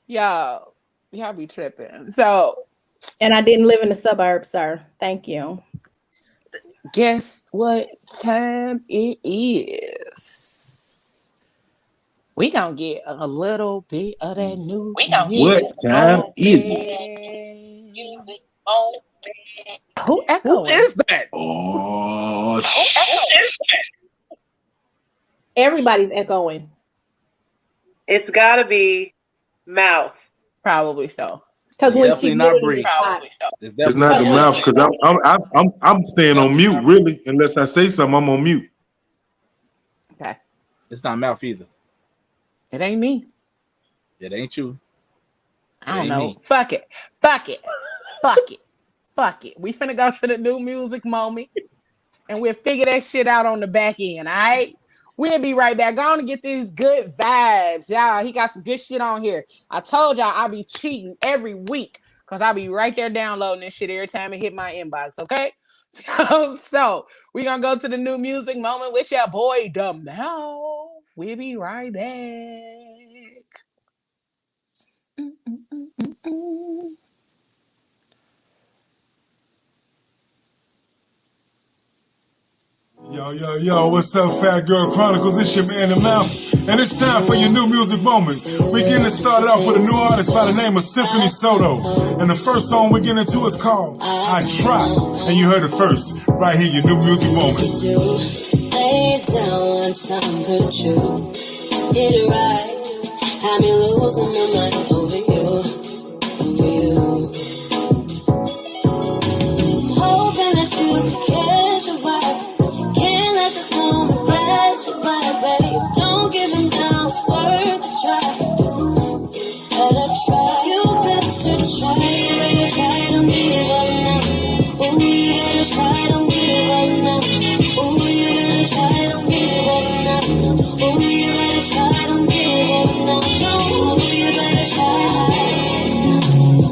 Y'all be tripping. So, and I didn't live in the suburbs, sir. Thank you. Guess what time it is? We gonna get a little bit of that new. What time is it? Who is that? Oh, everybody's echoing. It's gotta be Mouth. Probably so. Because when she not Bree. It's not the mouth because I'm staying on mute really. Unless I say something, I'm on mute. Okay. It's not mouth either. It ain't me. It ain't you. I don't know. Fuck it. We finna go to the new music moment, and we'll figure that shit out on the back end. All right. We'll be right back. Go on and get these good vibes. Y'all, he got some good shit on here. I told y'all I'll be cheating every week because I'll be right there downloading this shit every time it hit my inbox, okay? So we're going to go to the new music moment with your boy, Dumb Now. We'll be right back. Yo, what's up, Fat Girl Chronicles? It's your man, The Mouth, and it's time for your new music moments. We getting it started off with a new artist by the name of Symphony Soto, and the first song we get into is called I Try, and you heard it first, right here, your new music moments. Lay down one time, could you get it right? Had me losing my mind over you. I'm hoping that you can catch a vibe. Can't let this moment press you by, babe. Don't give him down, it's worth a try. Better try, you better try. You better try, don't give up now. Ooh, you better try, don't give up now. Ooh, you better try, don't give up now. Ooh, you better try, don't give up now. Ooh, you better try.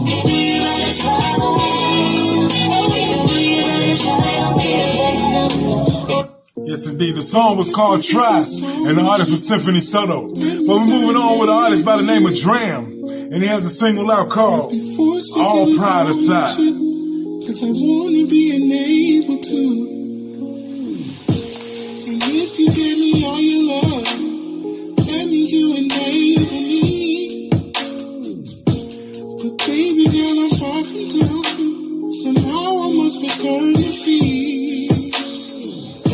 Ooh, you better try, don't give up now. Ooh, you better try, don't give up now. Yes, indeed. The song was called Try, and the artist was Symphony Soto. But we're moving on with an artist by the name of Dram, and he has a single out called All Pride Aside. Cause I wanna be unable to. And if you give me all your love, that means you enable me. But baby girl, I'm far from done. Somehow I must return the fee.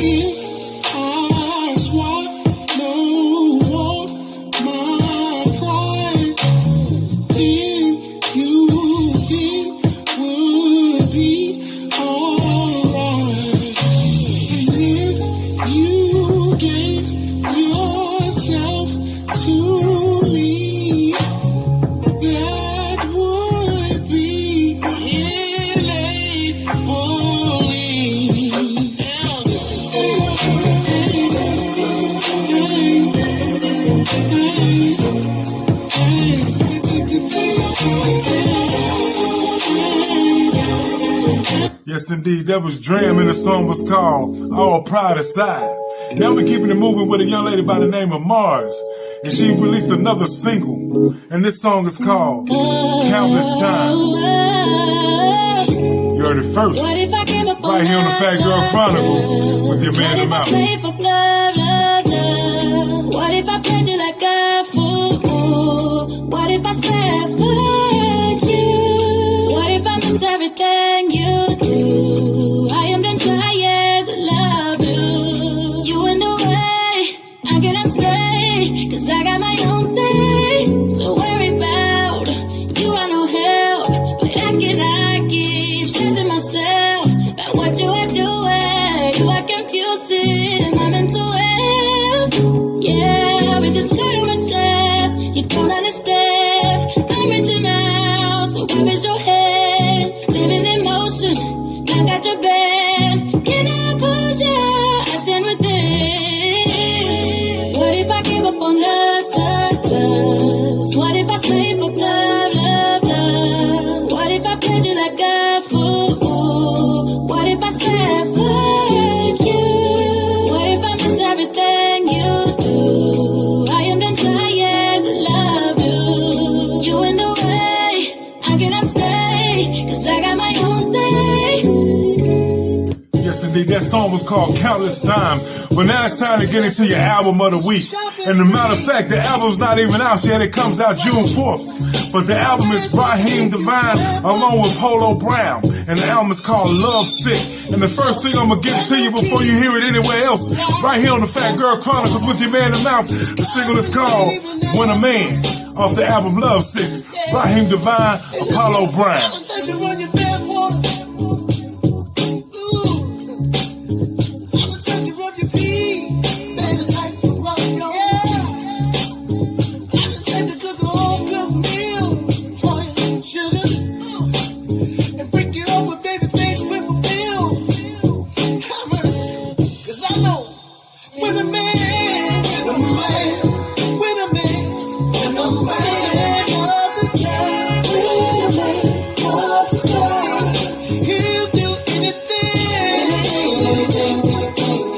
If I swallow my pride, then you think would be alright. And if you gave yourself to me, that would be Yes, indeed, that was Dram, and the song was called All Pride Aside. Now we're keeping it moving with a young lady by the name of Mars, and she released another single, and this song is called Countless Times. You heard it first, right here on the Fat Girl Chronicles with your man, The Mouth. What if I played you like a fool? What if I stay for you? What if I miss everything you do? I am done trying to love you. You in the way, I cannot stay, cause I got my own thing to worry about. You are no help, but I cannot keep stressing myself about what you are doing. You are confusing my mental health. Yeah, with this foot on my chest, you don't understand. I'm reaching out, so where is your head? Living in motion, I got your bed. Can I push you? I stand within. What if I give up on us? What if I stay for love? What if I played you like a fool? What if I stay for you? What if I miss everything you do? I am done trying to love you. You in the way, I cannot stay, cause I got my own thing. Yes, indeed, that song was called Countless Time. Well, now it's time to get into your album of the week. And the matter of fact, the album's not even out yet. It comes out June 4th. But the album is Raheem Devine along with Polo Brown. And the album is called Love Sick. And the first thing I'm going to give to you before you hear it anywhere else, right here on the Fat Girl Chronicles with your man, The Mouth. The single is called When a Man, off the album Love Sick. Raheem Devine, Apollo Brown. When a man He'll do anything.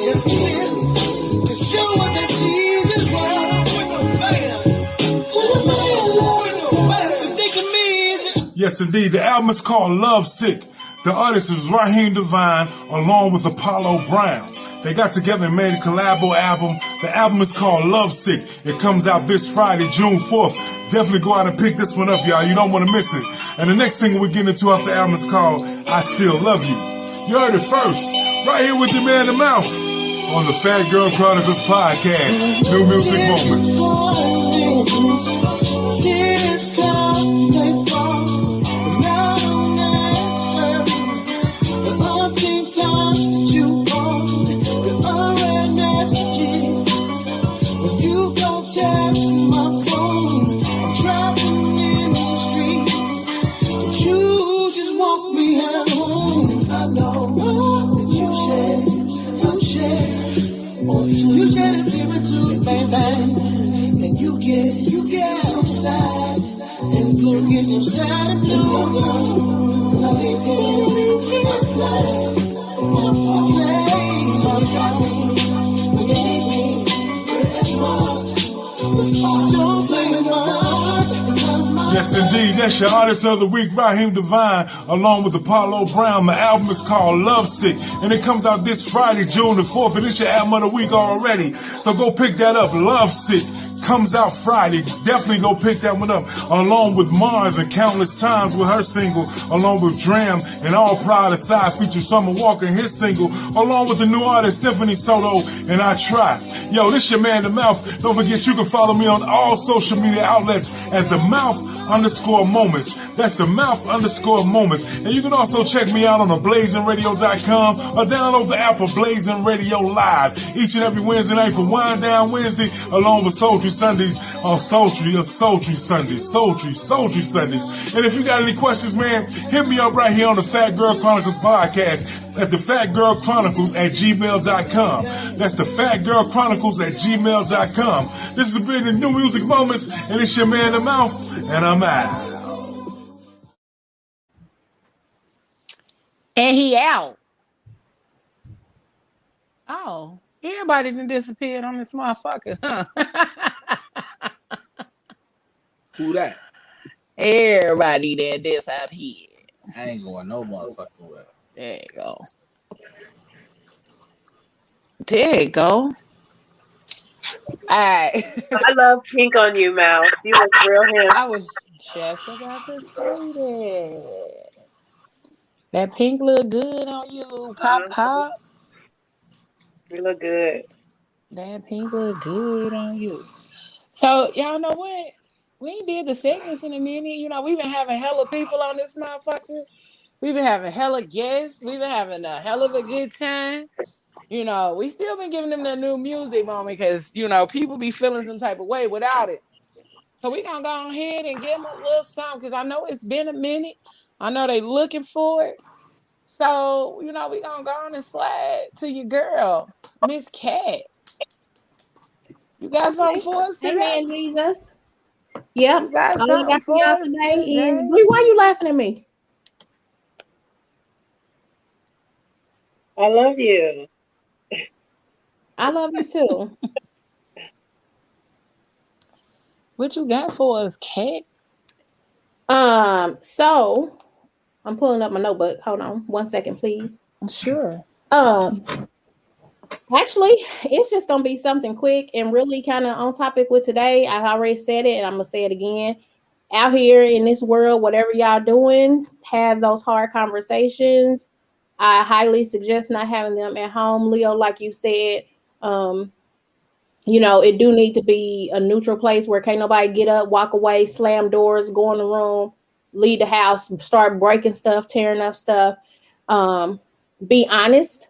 Yes, he will. To show us that Jesus was. Yes, indeed. The album is called Love Sick. The artist is Raheem Devine along with Apollo Brown. They got together and made a collabo album. The album is called Love Sick. It comes out this Friday, June 4th. Definitely go out and pick this one up, y'all. You don't want to miss it. And the next single we're getting into off the album is called I Still Love You. You heard it first, right here with the man in the mouth on the Fat Girl Chronicles podcast. New music moments. Tears come, they fall, but now don't answer. The umpteen times that you called, the unread messages. When you don't text my phone, I'm driving in the street. But you just walk me home. I know that you shed a tear or two, baby, and you get so sad and blue, get so sad and blue. I leave you my place, so you got me, you gave me with the sparks don't flame in my heart. Yes, indeed. That's your artist of the week, Raheem Devine, along with Apollo Brown. The album is called Love Sick, and it comes out this Friday, June the 4th, and it's your album of the week already. So go pick that up. Love Sick comes out Friday. Definitely go pick that one up, along with Mars and Countless Times with her single, along with Dram and All Proud Aside feature Summer Walker and his single, along with the new artist Symphony Soto and I Try. Yo, this your man, The Mouth. Don't forget you can follow me on all social media outlets at The Mouth_moments. That's The Mouth_moments. And you can also check me out on theBlazingRadio.com or download the app of Blazing Radio Live each and every Wednesday night for Wind Down Wednesday, along with Sultry Sundays on Sultry Sundays. And if you got any questions, man, hit me up right here on the Fat Girl Chronicles podcast at thefatgirlchronicles@gmail.com. That's thefatgirlchronicles@gmail.com. This has been the New Music Moments, and it's your man, The Mouth, and I'm out. And he out. Oh, everybody done disappeared on this motherfucker, huh? Who that? Everybody that disappeared. I ain't going no motherfucking way. There you go. There you go. All right. I love pink on you, Mal. You look real handsome. I was just about to say that. That pink look good on you. Pop. You look good. That pink look good on you. So, y'all know what? We ain't did the segments in a minute. You know, we've been having hella people on this motherfucker. We've been having hella guests. We've been having a hell of a good time. You know, we still been giving them the new music moment because, you know, people be feeling some type of way without it. So we gonna go ahead and give them a little something because I know it's been a minute. I know they looking for it. So, you know, we gonna go on and slide to your girl, Miss Cat. You got something for us today? Amen, Jesus. Yep. You got All I something got for for y'all us today today? is, why are you laughing at me? I love you. I love you too. What you got for us, Cat? So I'm pulling up my notebook. Hold on 1 second, please. Sure. Actually, it's just gonna be something quick and really kind of on topic with today. I already said it and I'm gonna say it again. Out here in this world, whatever y'all doing, have those hard conversations. I highly suggest not having them at home. Leo, like you said, you know, it do need to be a neutral place where can't nobody get up, walk away, slam doors, go in the room, leave the house, start breaking stuff, tearing up stuff. Be honest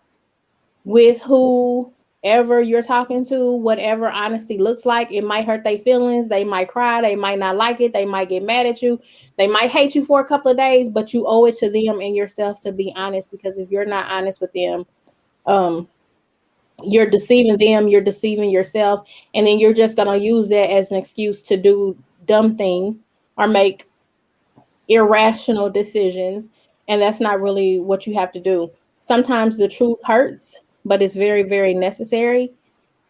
with whoever you're talking to, whatever honesty looks like. It might hurt their feelings. They might cry. They might not like it. They might get mad at you. They might hate you for a couple of days, but you owe it to them and yourself to be honest, because if you're not honest with them, you're deceiving them, you're deceiving yourself, and then you're just going to use that as an excuse to do dumb things or make irrational decisions. And that's not really what you have to do. Sometimes the truth hurts, but it's very, very necessary.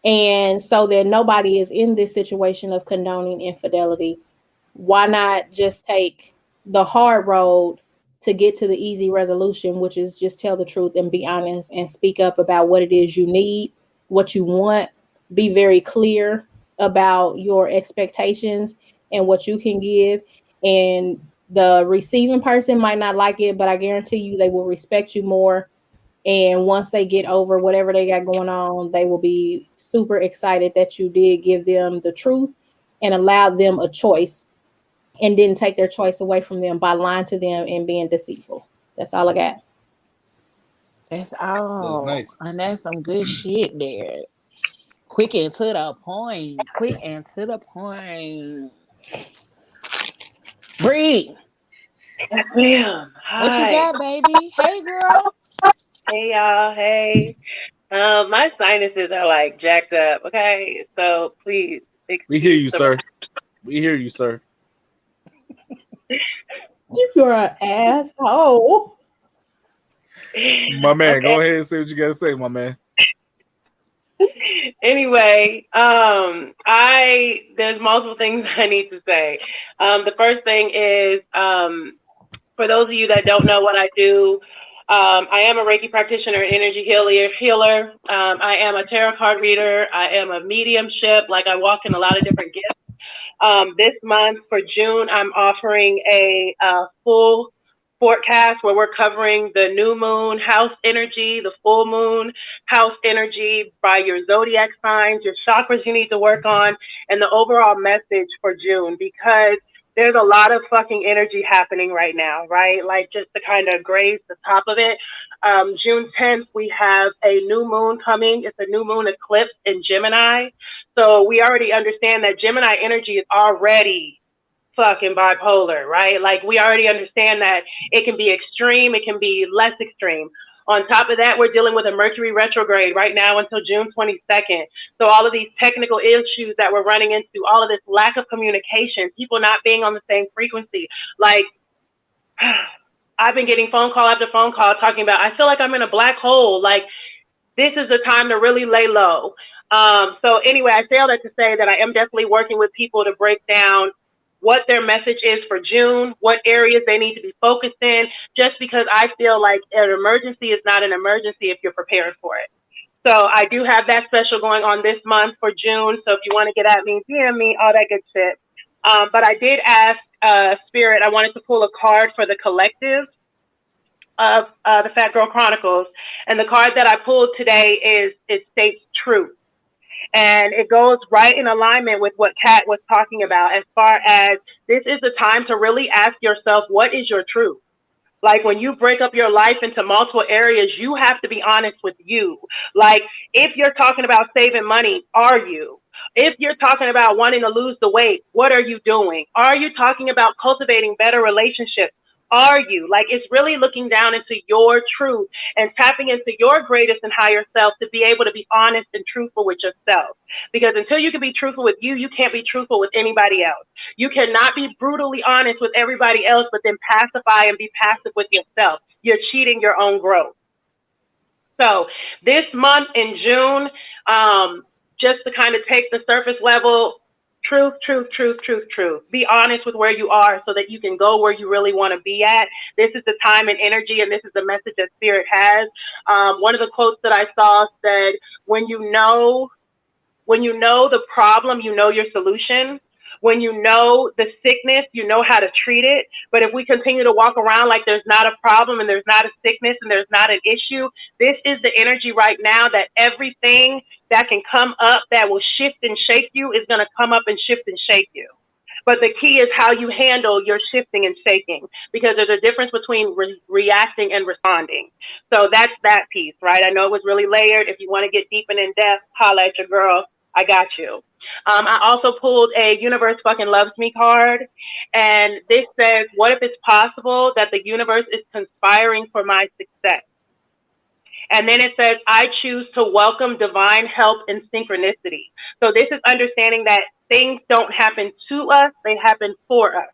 And so that nobody is in this situation of condoning infidelity, why not just take the hard road to get to the easy resolution, which is just tell the truth and be honest and speak up about what it is you need, what you want, be very clear about your expectations and what you can give. And the receiving person might not like it, but I guarantee you they will respect you more. And once they get over whatever they got going on, they will be super excited that you did give them the truth and allowed them a choice and didn't take their choice away from them by lying to them and being deceitful. That's all I got. That's That's all. nice. And that's some good shit there. Quick and to the point. Quick and to the point. Bree, Yes, ma'am. what you Hi. got, baby? Hey, girl. Hey, y'all. Hey. My sinuses are like jacked up. Okay, so please We hear excuse you, the. sir. We hear you, sir. You're an asshole. My man, Okay. go ahead and say what you got to say, my man. Anyway, there's multiple things I need to say. The first thing is, for those of you that don't know what I do, I am a Reiki practitioner and energy healer. I am a tarot card reader. I am a mediumship. Like, I walk in a lot of different gifts. This month for June, I'm offering a full forecast where we're covering the new moon house energy, the full moon house energy by your zodiac signs, your chakras you need to work on, and the overall message for June, because there's a lot of fucking energy happening right now, right? Like, just to kind of graze the top of it. June 10th, we have a new moon coming. It's a new moon eclipse in Gemini. So we already understand that Gemini energy is already fucking bipolar, right? Like, we already understand that it can be extreme, it can be less extreme. On top of that, we're dealing with a Mercury retrograde right now until June 22nd. So all of these technical issues that we're running into, all of this lack of communication, people not being on the same frequency. Like, I've been getting phone call after phone call talking about, I feel like I'm in a black hole. Like, this is the time to really lay low. So anyway, I say all that to say that I am definitely working with people to break down what their message is for June, what areas they need to be focused in, just because I feel like an emergency is not an emergency if you're prepared for it. So I do have that special going on this month for June. So if you want to get at me, DM me, all that good shit. But I did ask Spirit, I wanted to pull a card for the collective of the Fat Girl Chronicles. And the card that I pulled today it states truth. And it goes right in alignment with what Kat was talking about, as far as this is the time to really ask yourself, what is your truth? Like, when you break up your life into multiple areas, you have to be honest with you. Like, if you're talking about saving money, are you? If you're talking about wanting to lose the weight, what are you doing? Are you talking about cultivating better relationships? Are you? Like, it's really looking down into your truth and tapping into your greatest and higher self to be able to be honest and truthful with yourself. Because until you can be truthful with you, you can't be truthful with anybody else. You cannot be brutally honest with everybody else, but then pacify and be passive with yourself. You're cheating your own growth. So this month in June, just to kind of take the surface level, truth. Be honest with where you are so that you can go where you really want to be at. This is the time and energy, and this is the message that Spirit has. One of the quotes that I saw said, when you know the problem, you know your solution. When you know the sickness, you know how to treat it. But if we continue to walk around like there's not a problem and there's not a sickness and there's not an issue, this is the energy right now that everything that can come up that will shift and shake you is going to come up and shift and shake you. But the key is how you handle your shifting and shaking, because there's a difference between reacting and responding. So that's that piece, right? I know it was really layered. If you want to get deep and in depth, holla at your girl. I got you. I also pulled a Universe Fucking Loves Me card. And this says, what if it's possible that the universe is conspiring for my success? And then it says, I choose to welcome divine help and synchronicity. So this is understanding that things don't happen to us, they happen for us.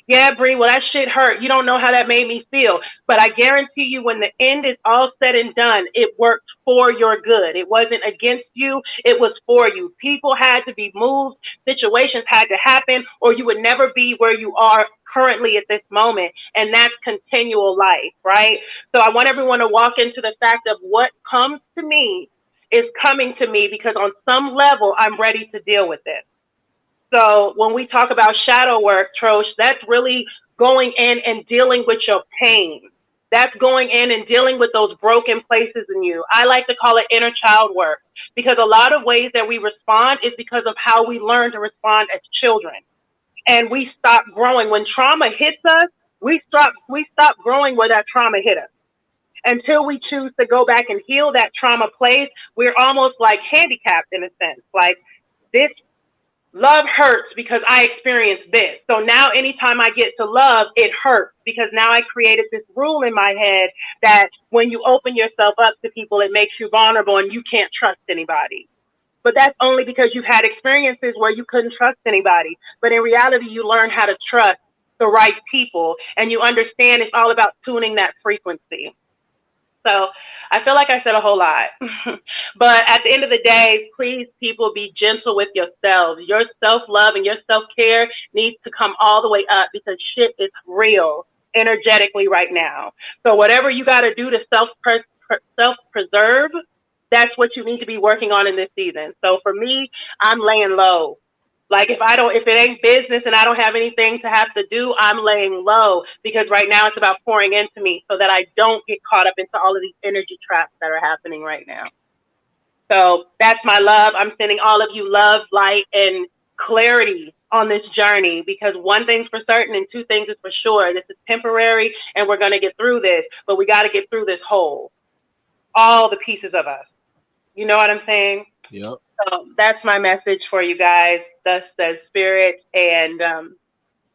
Yeah, Bree, well, that shit hurt. You don't know how that made me feel. But I guarantee you, when the end is all said and done, it worked for your good. It wasn't against you, it was for you. People had to be moved, situations had to happen, or you would never be where you are currently at this moment. And that's continual life, right? So I want everyone to walk into the fact of what comes to me is coming to me because on some level, I'm ready to deal with it. So when we talk about shadow work, Trosh, that's really going in and dealing with your pain. That's going in and dealing with those broken places in you. I like to call it inner child work because a lot of ways that we respond is because of how we learn to respond as children. And we stop growing. When trauma hits us, we stop growing where that trauma hit us. Until we choose to go back and heal that trauma place, we're almost like handicapped in a sense. Like this love hurts because I experienced this. So now anytime I get to love, it hurts because now I created this rule in my head that when you open yourself up to people, it makes you vulnerable and you can't trust anybody. But that's only because you've had experiences where you couldn't trust anybody. But in reality, you learn how to trust the right people and you understand it's all about tuning that frequency. So I feel like I said a whole lot. But at the end of the day, please, people, be gentle with yourselves. Your self-love and your self-care needs to come all the way up because shit is real energetically right now. So whatever you got to do to self-preserve, that's what you need to be working on in this season. So for me, I'm laying low. Like if it ain't business and I don't have anything to have to do, I'm laying low because right now it's about pouring into me so that I don't get caught up into all of these energy traps that are happening right now. So that's my love. I'm sending all of you love, light, and clarity on this journey because one thing's for certain and two things is for sure. This is temporary and we're going to get through this, but we got to get through this whole, all the pieces of us. You know what I'm saying? Yep. So that's my message for you guys. Thus says Spirit. And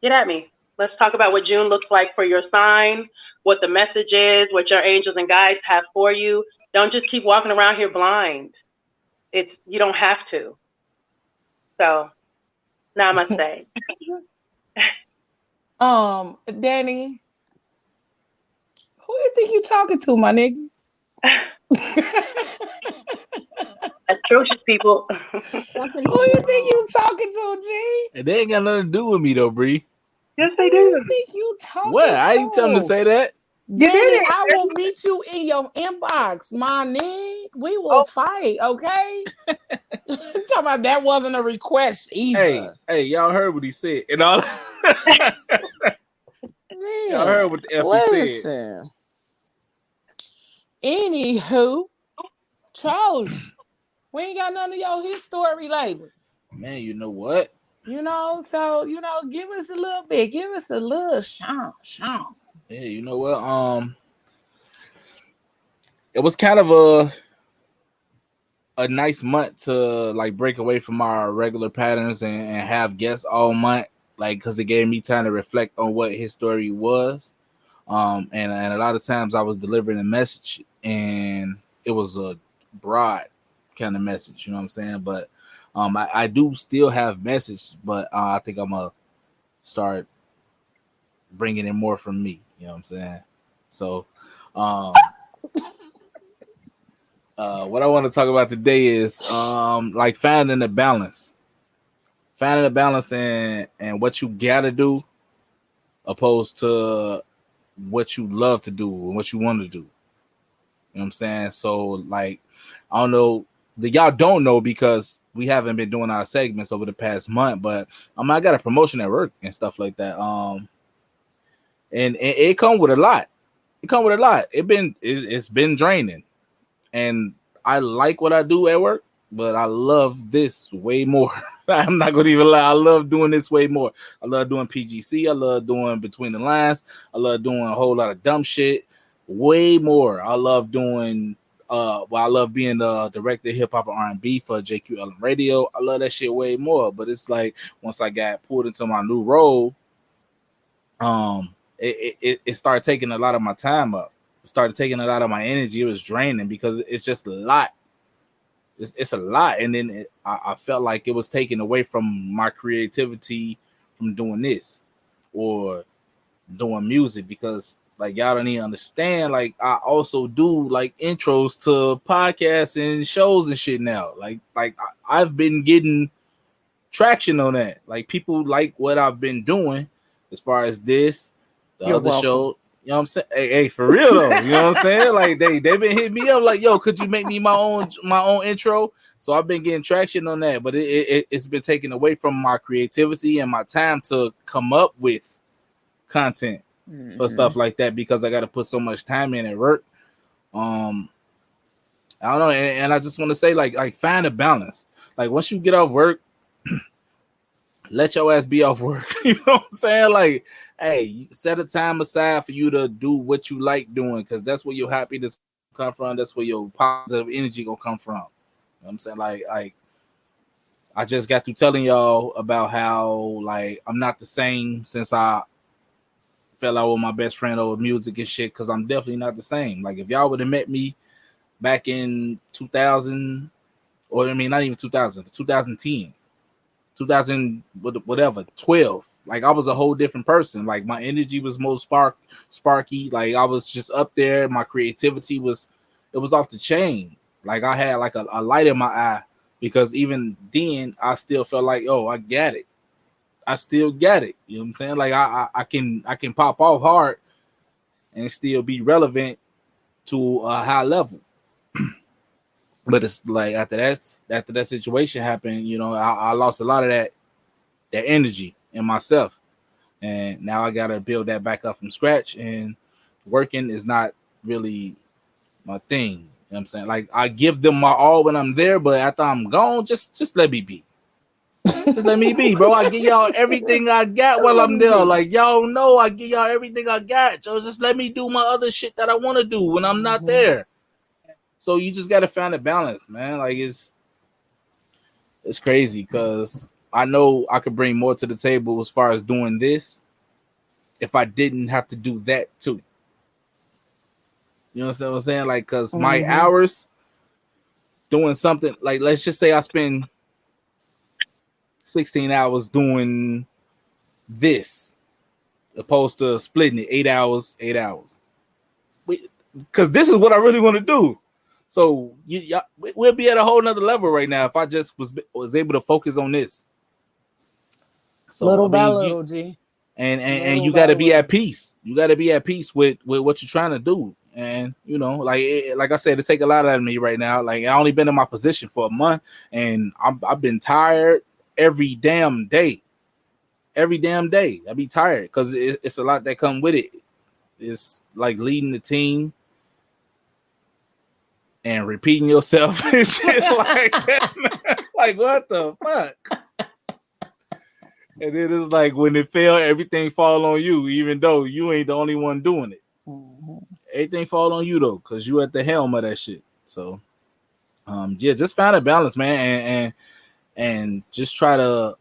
get at me. Let's talk about what June looks like for your sign, what the message is, what your angels and guides have for you. Don't just keep walking around here blind. You don't have to. So, namaste. Danny, who you think you talking to, my nigga? Atrocious people. Who you think you talking to, G? And they ain't got nothing to do with me though, Bree. Yes, they Who you do. think you talking What? to? I ain't telling them to say that. Danny, I will meet you in your inbox, my nigga. We will fight, okay? Talking about that wasn't a request either. Hey, y'all heard what he said. And all y'all heard what the F he said. Anywho, Trosh, we ain't got none of your his story lately. Man, you know what? So give us a little bit. Give us a little Sean. Yeah, you know what? It was kind of a nice month to like break away from our regular patterns and have guests all month, like because it gave me time to reflect on what his story was. And a lot of times I was delivering a message and it was a broad kind of message, you know what I'm saying? But I do still have message, but I think I'm gonna start bringing in more from me, you know what I'm saying? So what I want to talk about today is like finding the balance and what you gotta do opposed to what you love to do and what you want to do. You know what I'm saying? So like, I don't know, y'all don't know because we haven't been doing our segments over the past month, but I got a promotion at work and stuff like that. And it come with a lot. It's been draining. And I like what I do at work, but I love this way more. I'm not gonna even lie. I love doing this way more. I love doing PGC. I love doing Between the Lines. I love doing a whole lot of dumb shit way more. I love doing I love being the director of hip hop and R&B for JQLM Radio. I love that shit way more. But it's like once I got pulled into my new role, it started taking a lot of my time up. It started taking a lot of my energy. It was draining because it's just a lot. It's a lot, and then I felt like it was taken away from my creativity from doing this. or doing music, because like y'all don't even understand. Like I also do like intros to podcasts and shows and shit now. I've been getting traction on that. Like people like what I've been doing as far as this, the You're other welcome. show. You know what I'm saying? Hey, for real though. You know what I'm saying? Like they been hitting me up like, yo, could you make me my own intro? So I've been getting traction on that, but it's been taken away from my creativity and my time to come up with content for stuff like that, because I got to put so much time in at work. I don't know, and I just want to say like find a balance. Like once you get off work, let your ass be off work. You know what I'm saying? Like, hey, set a time aside for you to do what you like doing, because that's where your happiness come from. That's where your positive energy gonna come from. You know what I'm saying? Like I just got through telling y'all about how like I'm not the same since I fell out with my best friend over music and shit, because I'm definitely not the same. Like if y'all would have met me back in 2000, or I mean not even 2000, 2010. 2000 whatever 12, like I was a whole different person. Like my energy was more sparky. Like I was just up there. My creativity was off the chain. Like I had like a light in my eye, because even then I still felt like, oh, I got it. I still got it. You know what I'm saying? Like I can pop off hard and still be relevant to a high level. But it's like after that situation happened, you know, I lost a lot of that energy in myself, and now I gotta build that back up from scratch. And working is not really my thing. You know what I'm saying? Like I give them my all when I'm there, but after I'm gone, just let me be. Just let me be, bro. I give y'all everything I got while I'm there. Like y'all know, I give y'all everything I got. So just let me do my other shit that I want to do when I'm not there. So you just got to find a balance, man. Like it's crazy, because I know I could bring more to the table as far as doing this if I didn't have to do that too. You understand what I'm saying? Like, because my hours doing something, like let's just say I spend 16 hours doing this, opposed to splitting it 8 hours, 8 hours. Because this is what I really want to do. So we'll be at a whole nother level right now if I just was able to focus on this. So little by little, G. And you got to be at peace. You got to be at peace with what you're trying to do. And you know, like I said, it take a lot out of me right now. Like I only been in my position for a month, and I've been tired every damn day. Every damn day, I be tired because it's a lot that come with it. It's like leading the team and repeating yourself and shit like that. Man. Like what the fuck? And it is like when it fail, everything fall on you, even though you ain't the only one doing it. Everything fall on you though, because you at the helm of that shit. So, yeah, just find a balance, man, and just try to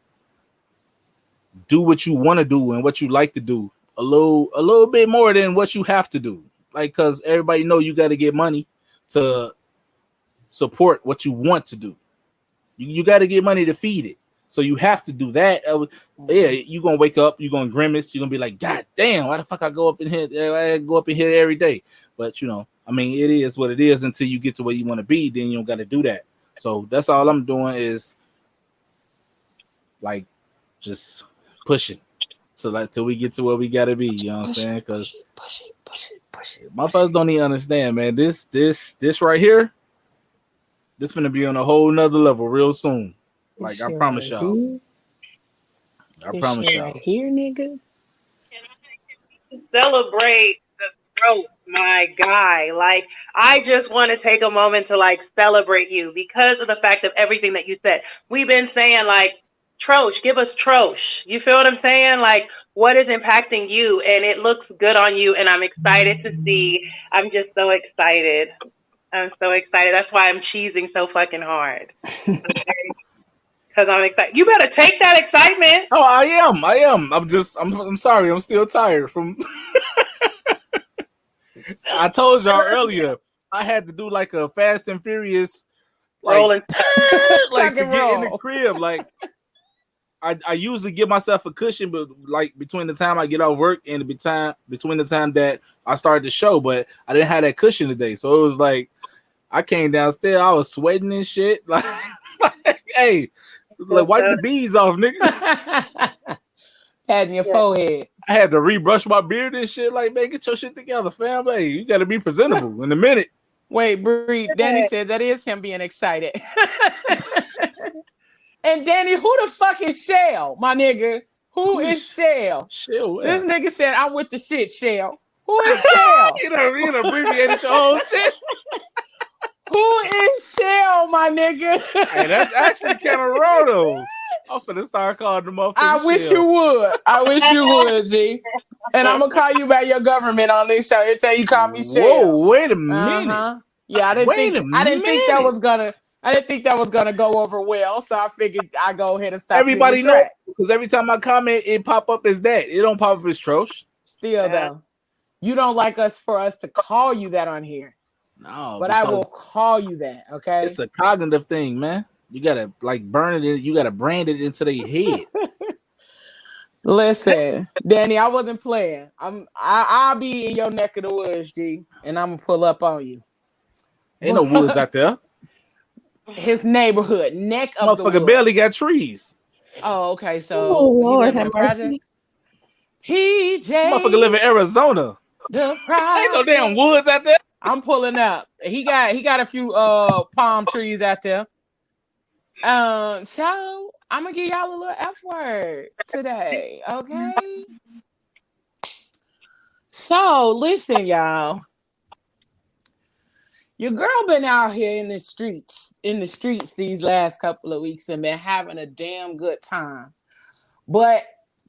do what you want to do and what you like to do a little bit more than what you have to do. Like, because everybody know you got to get money to support what you want to do. You got to get money to feed it. So you have to do that. Yeah, you're going to wake up, you're going to grimace, you're going to be like, God damn, why the fuck I go up in here? I go up in here every day. But, you know, I mean, it is what it is until you get to where you want to be. Then you don't got to do that. So that's all I'm doing is like just pushing. So like till we get to where we got to be. You know what I'm saying? Because my folks don't even understand, man. This right here, this gonna be on a whole nother level real soon. Like I promise y'all. I promise y'all. Right here, nigga. Celebrate the growth, my guy. Like I just want to take a moment to like celebrate you because of the fact of everything that you said. We've been saying like, Trosh, give us Trosh. You feel what I'm saying? Like what is impacting you, and it looks good on you, and I'm excited to see. I'm just so excited. I'm so excited. That's why I'm cheesing so fucking hard. Because I'm excited. You better take that excitement. Oh, I am. I'm sorry. I'm still tired from. I told y'all earlier I had to do like a Fast and Furious, like, rolling, like to get in the crib, like. I usually give myself a cushion, but like between the time I get off work and between the time that I started the show, but I didn't have that cushion today, so it was like I came downstairs, I was sweating and shit. Like hey, like wipe the beads off, nigga. Patting your forehead. I had to rebrush my beard and shit. Like, man, get your shit together, fam. Hey, you got to be presentable in a minute. Wait, Bree, Danny said that is him being excited. And Danny, who the fuck is Shell, my nigga? Who is Shell? Shell, this nigga said, I'm with the shit, Shell. Who is Shell? You abbreviated your whole shit. Who is Shell, my nigga? Hey, that's actually kind of raw, though. I'm finna start calling them up. I wish you would. I wish you would, G. And I'm gonna call you by your government on this show. Every time you call me Shell. Whoa, wait a minute. Uh-huh. Yeah, I didn't think that was gonna go over well. So I figured I go ahead and stop. Everybody know because every time I comment, it pop up as that. It don't pop up as Trosh. Still though, you don't like us for us to call you that on here. No, but I will call you that. Okay, it's a cognitive thing, man. You gotta like burn it. You gotta brand it into their head. Listen, Danny, I wasn't playing. I'll be in your neck of the woods, G, and I'm gonna pull up on you. Ain't no woods out there. His neighborhood, neck of the woods. Motherfucker barely got trees. Oh, okay. So Lord have mercy. PJ. Motherfucker live in Arizona. Ain't no damn woods out there. I'm pulling up. He got a few palm trees out there. So I'm gonna give y'all a little F word today, okay? So listen, y'all. Your girl been out here in the streets these last couple of weeks and been having a damn good time. But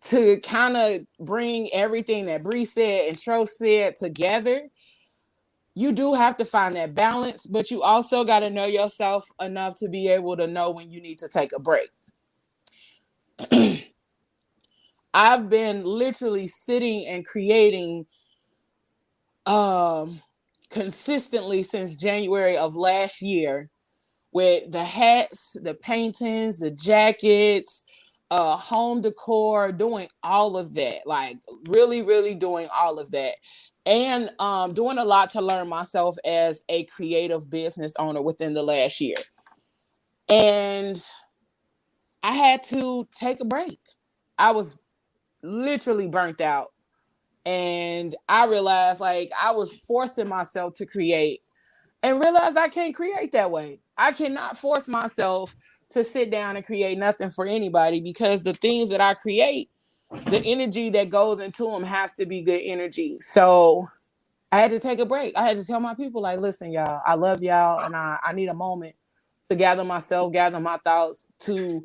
to kind of bring everything that Bree said and Tro said together, you do have to find that balance, but you also got to know yourself enough to be able to know when you need to take a break. I've been literally sitting and creating consistently since January of last year with the hats, the paintings, the jackets, home decor, doing all of that, like really, really doing all of that. And doing a lot to learn myself as a creative business owner within the last year. And I had to take a break. I was literally burnt out. And I realized like I was forcing myself to create and realized I can't create that way. I cannot force myself to sit down and create nothing for anybody because the things that I create, the energy that goes into them has to be good energy. So I had to take a break. I had to tell my people, like, listen, y'all, I love y'all. And I need a moment to gather myself, gather my thoughts, to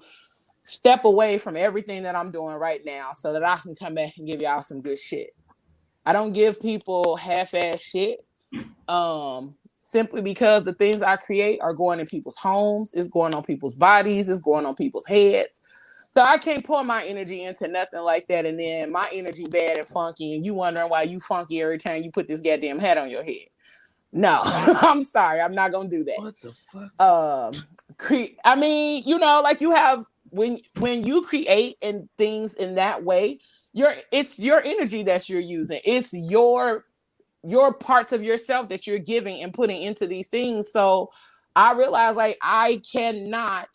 step away from everything that I'm doing right now so that I can come back and give y'all some good shit. I don't give people half-ass shit simply because the things I create are going in people's homes, it's going on people's bodies, it's going on people's heads. So I can't pour my energy into nothing like that and then my energy bad and funky and you wondering why you funky every time you put this goddamn hat on your head. No, I'm sorry. I'm not going to do that. What the fuck? I mean, you know, like you have, when you create and things in that way, it's your energy that you're using. It's your parts of yourself that you're giving and putting into these things. So I realized like I cannot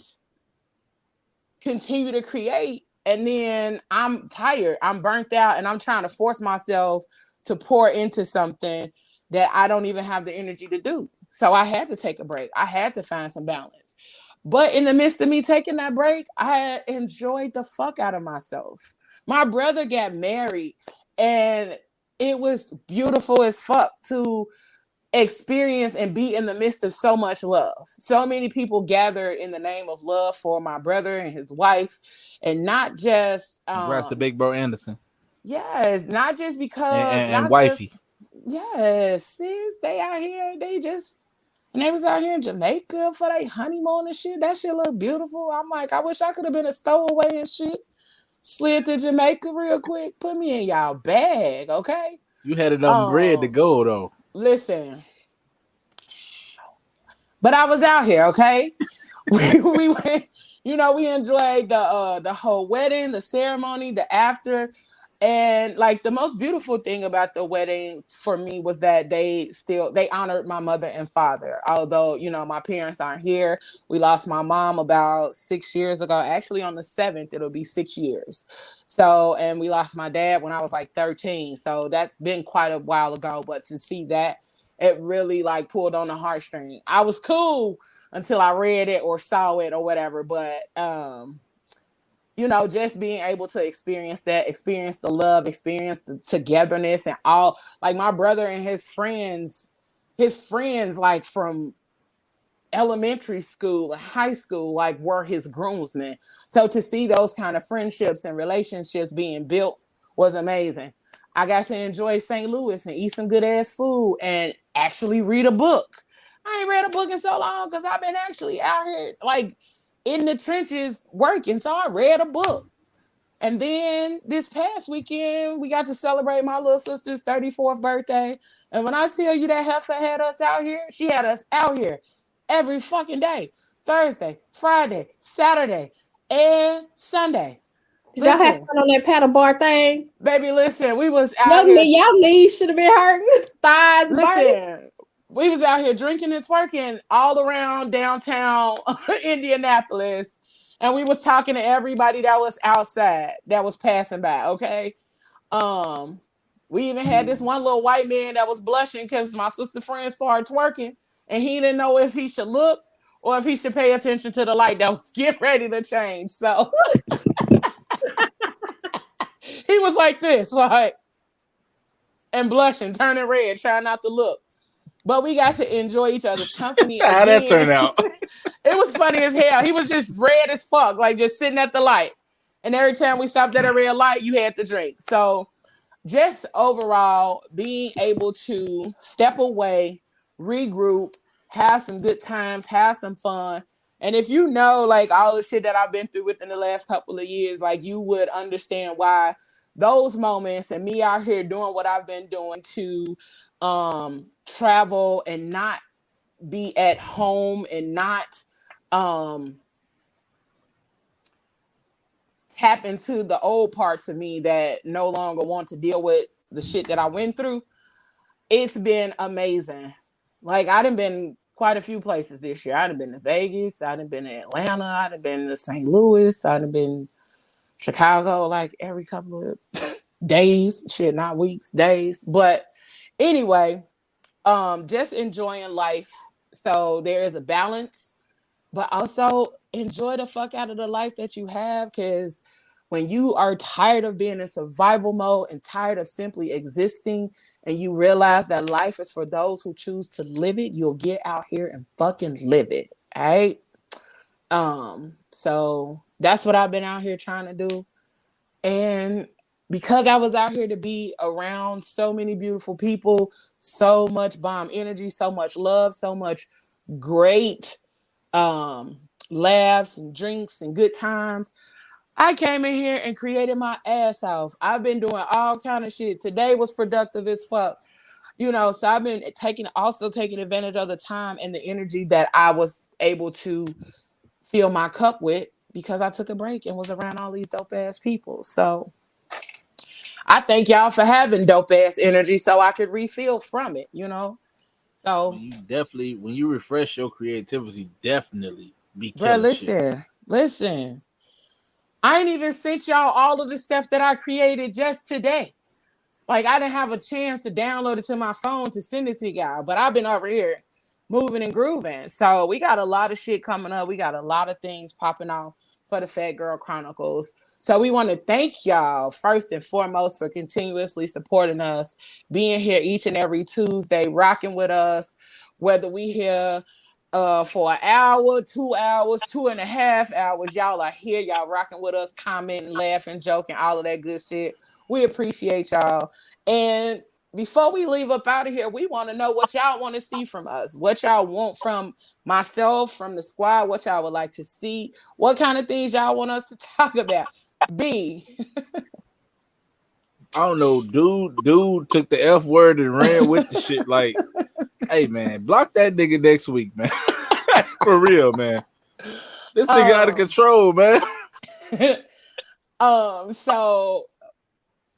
continue to create and then I'm tired, I'm burnt out, and I'm trying to force myself to pour into something that I don't even have the energy to do. So I had to take a break. I had to find some balance. But in the midst of me taking that break, I enjoyed the fuck out of myself. My brother got married and it was beautiful as fuck to experience and be in the midst of so much love. So many people gathered in the name of love for my brother and his wife, and not just congrats to Big Bro Anderson. Yes, not just because and wifey. Yes, sis, they out here, and they was out here in Jamaica for their honeymoon and shit. That shit look beautiful. I'm like, I wish I could have been a stowaway and shit. Slid to Jamaica real quick. Put me in y'all bag, okay? You had enough bread to go, though. Listen. But I was out here, okay? we went, we enjoyed the whole wedding, the ceremony, the after. And like the most beautiful thing about the wedding for me was that they honored my mother and father. Although, my parents aren't here. We lost my mom about 6 years ago. Actually, on the 7th, it'll be 6 years. So, and we lost my dad when I was like 13. So that's been quite a while ago. But to see that, it really like pulled on the heartstring. I was cool until I read it or saw it or whatever. But just being able to experience that, experience the love, experience the togetherness, and all, like my brother and his friends like from elementary school and high school, like were his groomsmen. So to see those kind of friendships and relationships being built was amazing. I got to enjoy St. Louis and eat some good ass food and actually read a book. I ain't read a book in so long because I've been actually out here like in the trenches working. So I read a book. And then this past weekend, we got to celebrate my little sister's 34th birthday. And when I tell you that heifer had us out here, she had us out here every fucking day. Thursday, Friday, Saturday, and Sunday. Did y'all have fun on that paddle bar thing? Baby, listen, we was out here. Y'all knees should have been hurting. Thighs burning. We was out here drinking and twerking all around downtown Indianapolis. And we was talking to everybody that was outside, that was passing by, okay? We even had this one little white man that was blushing because my sister friend started twerking, and he didn't know if he should look or if he should pay attention to the light that was getting ready to change. So he was like this, like, and blushing, turning red, trying not to look. But we got to enjoy each other's company. How that turned out? It was funny as hell. He was just red as fuck, like just sitting at the light. And every time we stopped at a red light, you had to drink. So just overall, being able to step away, regroup, have some good times, have some fun. And if you know, like all the shit that I've been through within the last couple of years, like you would understand why those moments and me out here doing what I've been doing to travel and not be at home and not tap into the old parts of me that no longer want to deal with the shit that I went through. It's been amazing. Like I done been quite a few places this year. I done been to Vegas, I done been to Atlanta, I done been to St. Louis, I done been Chicago, like every couple of days, shit, not weeks, days. But anyway, just enjoying life. So there is a balance, but also enjoy the fuck out of the life that you have, because when you are tired of being in survival mode and tired of simply existing, and you realize that life is for those who choose to live it, you'll get out here and fucking live it. All right. So that's what I've been out here trying to do. And because I was out here to be around so many beautiful people, so much bomb energy, so much love, so much great laughs and drinks and good times, I came in here and created my ass off. I've been doing all kind of shit. Today was productive as fuck. So I've been taking advantage of the time and the energy that I was able to fill my cup with, because I took a break and was around all these dope ass people. So I thank y'all for having dope ass energy so I could refill from it, So you definitely, when you refresh your creativity, definitely be killing shit. Listen. I ain't even sent y'all all of the stuff that I created just today. Like I didn't have a chance to download it to my phone to send it to y'all, but I've been over here moving and grooving. So we got a lot of shit coming up. We got a lot of things popping off for the Fat Girl Chronicles. So we want to thank y'all first and foremost for continuously supporting us, being here each and every Tuesday, rocking with us, whether we here for an hour, 2 hours, 2.5 hours. Y'all are here, y'all rocking with us, commenting, laughing, joking, all of that good shit. We appreciate y'all. And before we leave up out of here, we want to know what y'all want to see from us, what y'all want from myself, from the squad, what y'all would like to see, what kind of things y'all want us to talk about. B. I don't know, dude took the F word and ran with the shit. Like, hey man, block that nigga next week, man. For real, man. This thing out of control, man. So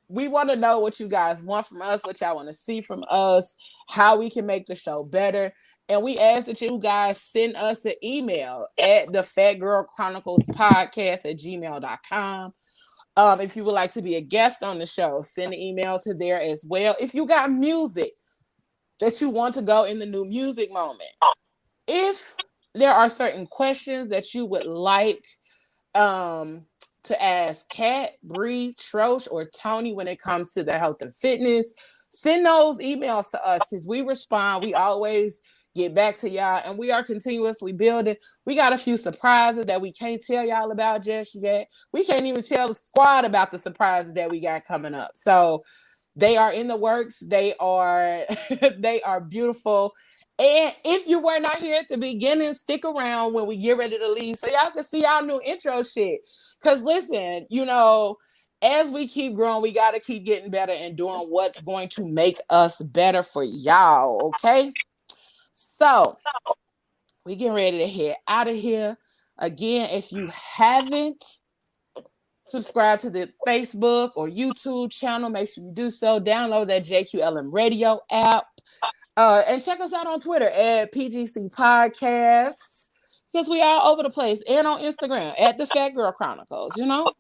we want to know what you guys want from us, what y'all want to see from us, how we can make the show better. And we ask that you guys send us an email at the Fat Girl Chronicles Podcast at gmail.com. If you would like to be a guest on the show, send an email to there as well. If you got music that you want to go in the new music moment, if there are certain questions that you would like to ask Kat, Bree, Trosh, or Tony when it comes to their health and fitness, send those emails to us because we respond. We always get back to y'all, and we are continuously building. We got a few surprises that we can't tell y'all about just yet. We can't even tell the squad about the surprises that we got coming up. So they are in the works. They are they are beautiful. And if you were not here at the beginning, stick around when we get ready to leave so y'all can see our new intro shit. Because listen, you know, as we keep growing, we got to keep getting better and doing what's going to make us better for y'all, okay? So we getting ready to head out of here. Again, if you haven't subscribed to the Facebook or YouTube channel, make sure you do so. Download that JQLM Radio app. And check us out on Twitter at PGC Podcasts. Because we are all over the place. And on Instagram at the Fat Girl Chronicles, you know?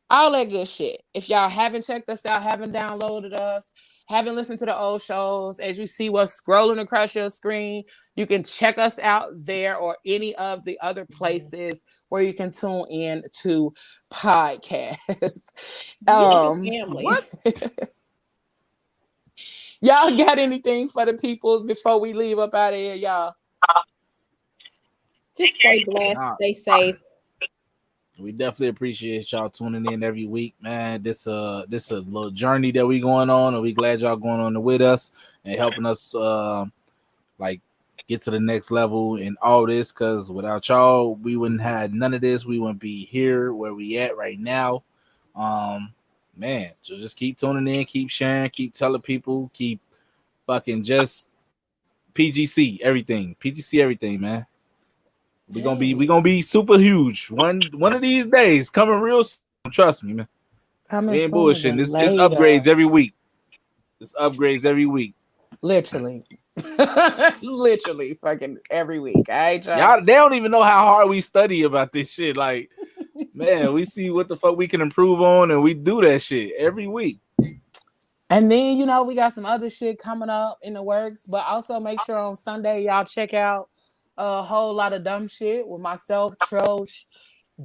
All that good shit. If y'all haven't checked us out, haven't downloaded us, haven't listened to the old shows, as you see what's scrolling across your screen, you can check us out there or any of the other places where you can tune in to podcasts. What? Y'all got anything for the peoples before we leave up out of here, y'all? Just stay blessed, stay safe. We definitely appreciate y'all tuning in every week, man. This a little journey that we going on, and we glad y'all going on with us and helping us like get to the next level in all this. Because without y'all, we wouldn't have none of this. We wouldn't be here where we at right now. Man, so just keep tuning in, keep sharing, keep telling people, keep fucking just PGC everything, man. We're gonna be super huge. One of these days, coming real soon. Trust me, man. We ain't bullshitting. It's upgrades every week. It's upgrades every week. Literally. Literally fucking every week. All right, y'all, they don't even know how hard we study about this shit. Like, man, we see what the fuck we can improve on, and we do that shit every week. And then, you know, we got some other shit coming up in the works, but also make sure on Sunday y'all check out a whole lot of dumb shit with myself, Trosh,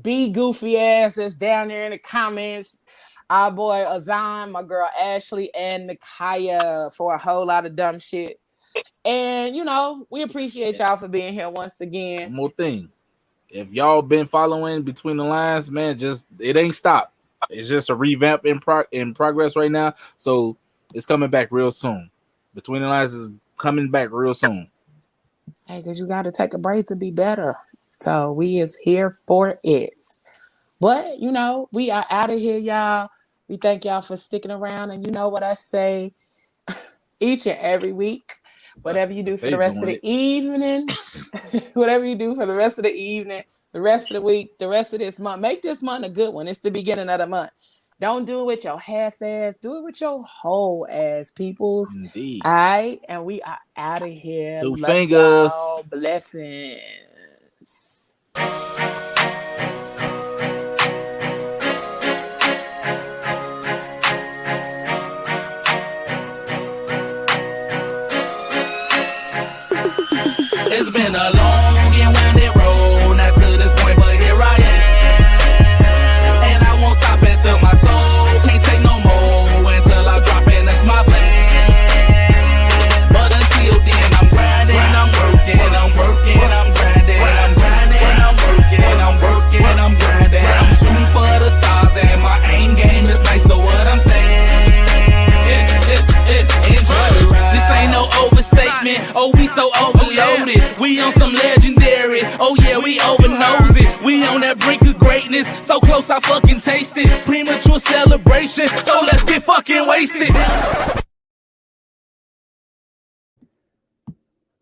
B goofy ass that's down there in the comments, our boy Azan, my girl Ashley, and Nakaya for a whole lot of dumb shit. And, you know, we appreciate y'all for being here once again. One more thing. If y'all been following Between the Lines, man, just it ain't stopped. It's just a revamp in progress right now. So it's coming back real soon. Between the Lines is coming back real soon. Hey, because you got to take a break to be better. So we is here for it. But, you know, we are out of here, y'all. We thank y'all for sticking around. And you know what I say each and every week. Whatever you do for the rest of the evening, whatever you do for the rest of the evening, the rest of the week, the rest of this month, make this month a good one. It's the beginning of the month. Don't do it with your half ass. Do it with your whole ass, peoples. Indeed. All right. And we are out of here. Two fingers. Blessings. It's been a long and winding road, not to this point, but here I am. And I won't stop until my soul can't take no more, until I drop in, that's my plan. But until then, I'm grinding, I'm working, I'm grinding, I'm grinding, I'm working, I'm grinding. I'm shooting for the stars and my aim game is nice, so what I'm saying, it's enjoy the ride. This ain't no overstatement, oh we so overloaded. We on some legendary, oh yeah, we over nosy. We on that brink of greatness, so close I fucking taste it. Premature celebration, so let's get fucking wasted.